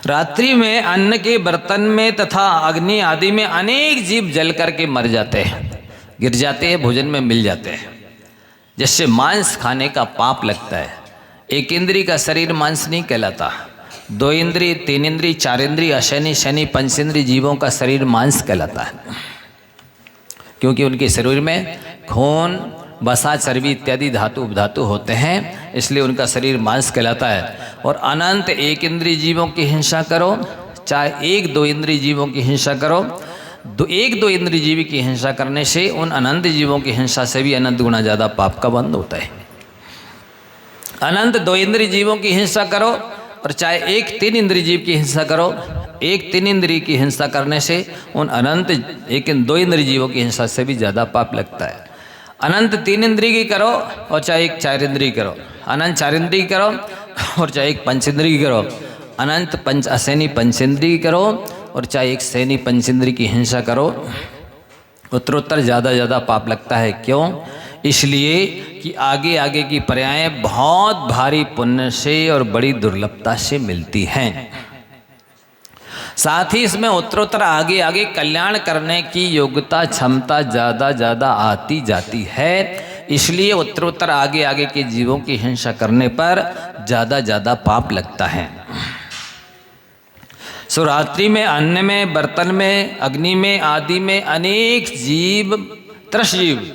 रात्रि में अन्न के बर्तन में तथा अग्नि आदि में अनेक जीव जल करके मर जाते हैं, गिर जाते हैं, भोजन में मिल जाते हैं, जिससे मांस खाने का पाप लगता है। एक इंद्री का शरीर मांस नहीं कहलाता, 2 इंद्री, 3 इंद्री, 4 इंद्री, अशनि शनि पंचेंद्री जीवों का शरीर मांस कहलाता है, क्योंकि उनके शरीर में खून, वसा, चर्बी इत्यादि धातु उपधातु होते हैं, इसलिए उनका शरीर मांस कहलाता है। और अनंत 1 इंद्रिय जीवों की हिंसा करो, चाहे 1-2 इंद्रिय जीवों की हिंसा करो, 1-2 इंद्रिय जीवी की हिंसा करने से उन अनंत जीवों की हिंसा से भी अनंत गुना ज़्यादा पाप का बंध होता है। अनंत 2 इंद्रिय जीवों की हिंसा करो और चाहे 1-3 इंद्रिय जीव की हिंसा करो, 1-3 इंद्रिय की हिंसा करने से उन अनंत 1-2 इंद्रिय जीवों की हिंसा से भी ज़्यादा पाप लगता है। अनंत 3 इंद्रिय की करो और चाहे 1 4 इंद्रिय करो, अनंत 4 इंद्रिय करो और चाहे 1 पंचेंद्रिय करो, अनंत 5 अशनि पंचेंद्रिय करो और चाहे 1 शनि पंचेंद्रिय की हिंसा करो, उत्तरोत्तर ज़्यादा पाप लगता है। क्यों? इसलिए कि आगे आगे की पर्यायें बहुत भारी पुण्य से और बड़ी दुर्लभता से मिलती हैं। साथ ही इसमें उत्तरोत्तर आगे आगे कल्याण करने की योग्यता, क्षमता ज़्यादा आती जाती है, इसलिए उत्तरोत्तर आगे आगे के जीवों की हिंसा करने पर ज़्यादा पाप लगता है। सो रात्रि में अन्न में, बर्तन में, अग्नि में आदि में अनेक जीव, त्रस जीव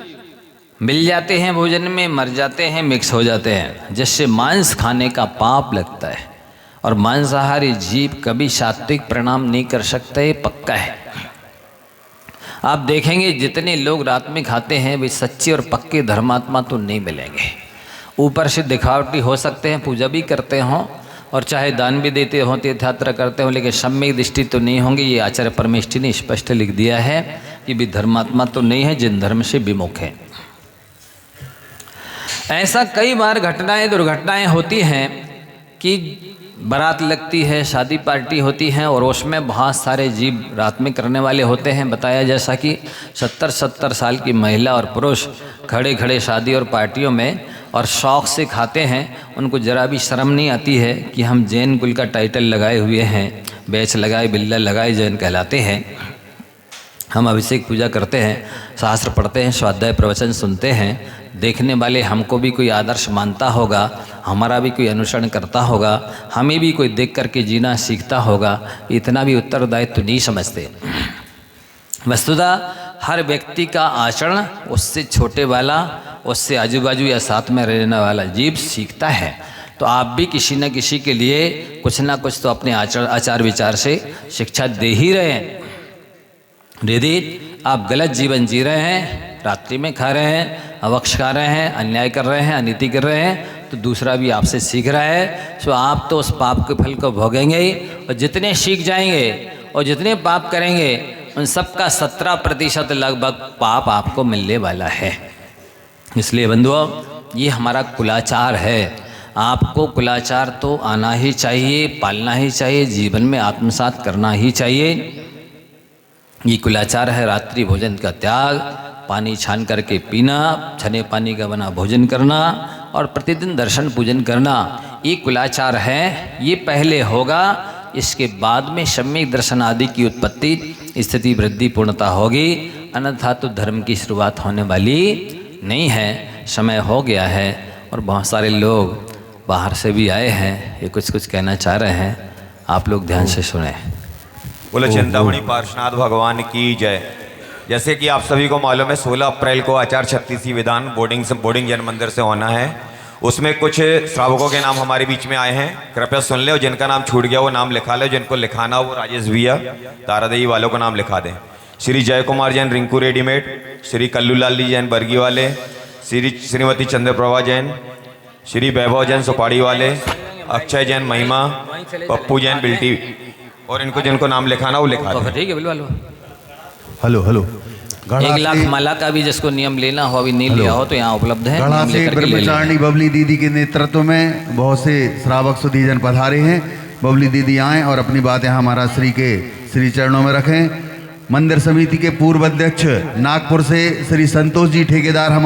मिल जाते हैं, भोजन में मर जाते हैं, मिक्स हो जाते हैं, जिससे मांस खाने का पाप लगता है। और मांसाहारी जीव कभी सात्विक प्रणाम नहीं कर सकते, पक्का है। आप देखेंगे जितने लोग रात में खाते हैं वे सच्चे और पक्के धर्मात्मा तो नहीं मिलेंगे। ऊपर से दिखावटी हो सकते हैं, पूजा भी करते हों और चाहे दान भी देते हों, तीर्थ यात्रा करते हों, लेकिन सम्यक दृष्टि तो नहीं होंगे। ये आचार्य परमेष्ठी ने स्पष्ट लिख दिया है कि भी धर्मात्मा तो नहीं है, जिन धर्म से विमुख है। ऐसा कई बार घटनाएं, दुर्घटनाएं होती हैं कि बारात लगती है, शादी पार्टी होती है और उसमें बहुत सारे जीव रात में करने वाले होते हैं। बताया जैसा कि 70 साल की महिला और पुरुष खड़े खड़े शादी और पार्टियों में और शौक़ से खाते हैं, उनको ज़रा भी शर्म नहीं आती है कि हम जैन कुल का टाइटल लगाए हुए हैं, बैच लगाए बिल्ला लगाए जैन कहलाते हैं। हम अभिषेक पूजा करते हैं, शास्त्र पढ़ते हैं, स्वाध्याय प्रवचन सुनते हैं। देखने वाले हमको भी कोई आदर्श मानता होगा, हमारा भी कोई अनुसरण करता होगा, हमें भी कोई देख करके जीना सीखता होगा, इतना भी उत्तरदायित्व नहीं समझते। वस्तुतः हर व्यक्ति का आचरण उससे छोटे वाला, उससे आजू बाजू या साथ में रहने वाला जीव सीखता है। तो आप भी किसी न किसी के लिए कुछ ना कुछ तो अपने आचार विचार से शिक्षा दे ही रहे हैं। यदि आप गलत जीवन जी रहे हैं, रात्रि में खा रहे हैं, अवक्ष खा रहे हैं, अन्याय कर रहे हैं, अनीति कर रहे हैं, तो दूसरा भी आपसे सीख रहा है। तो आप तो उस पाप के फल को भोगेंगे ही, और जितने सीख जाएंगे और जितने पाप करेंगे उन सब का 17% लगभग पाप आपको मिलने वाला है। इसलिए बंधुओं, ये हमारा कुलाचार है। आपको कुलाचार तो आना ही चाहिए, पालना ही चाहिए, जीवन में आत्मसात करना ही चाहिए। ये कुलाचार है रात्रि भोजन का त्याग, पानी छान करके पीना, छने पानी का बना भोजन करना और प्रतिदिन दर्शन पूजन करना। ये कुलाचार है, ये पहले होगा, इसके बाद में सम्यक दर्शन आदि की उत्पत्ति स्थिति वृद्धि पूर्णता होगी, अन्यथा तो धर्म की शुरुआत होने वाली नहीं है। समय हो गया है और बहुत सारे लोग बाहर से भी आए हैं, ये कुछ कहना चाह रहे हैं, आप लोग ध्यान से सुने। बोले चिंतामणि पार्श्वनाथ भगवान की जय। जैसे कि आप सभी को मालूम है, 16 अप्रैल को आचार 36 विधान बोर्डिंग जैन मंदिर से होना है। उसमें कुछ श्रावकों के नाम हमारे बीच में आए हैं, कृपया सुन ले, और जिनका नाम छूट गया वो नाम लिखा ले, जिनको लिखाना वो राजेश भैया तारादेवी वालों को नाम लिखा दें। श्री जय कुमार जैन रिंकू रेडीमेड, श्री कल्लूलाल जी जैन बरगी वाले, श्रीमती चंद्रप्रभा जैन, श्री वैभव जैन सुपाड़ी वाले, अक्षय जैन महिमा, पप्पू जैन बिल्टी, और इनको जिनको नाम लिखाना वो लिखा दें। ठीक है, बिल्कुल। हेलो 1 लाख माला का भी जिसको नियम लेना हो, अभी नहीं लिया हो तो यहाँ उपलब्ध है। गढ़ा से ब्रह्मचारिणी बबली दीदी के नेतृत्व में बहुत से श्रावक सुधीजन पधारे हैं। बबली दीदी आएँ और अपनी बात यहाँ महाराज श्री के श्री चरणों में रखें। मंदिर समिति के पूर्व अध्यक्ष नागपुर से श्री संतोष जी ठेकेदार हमारे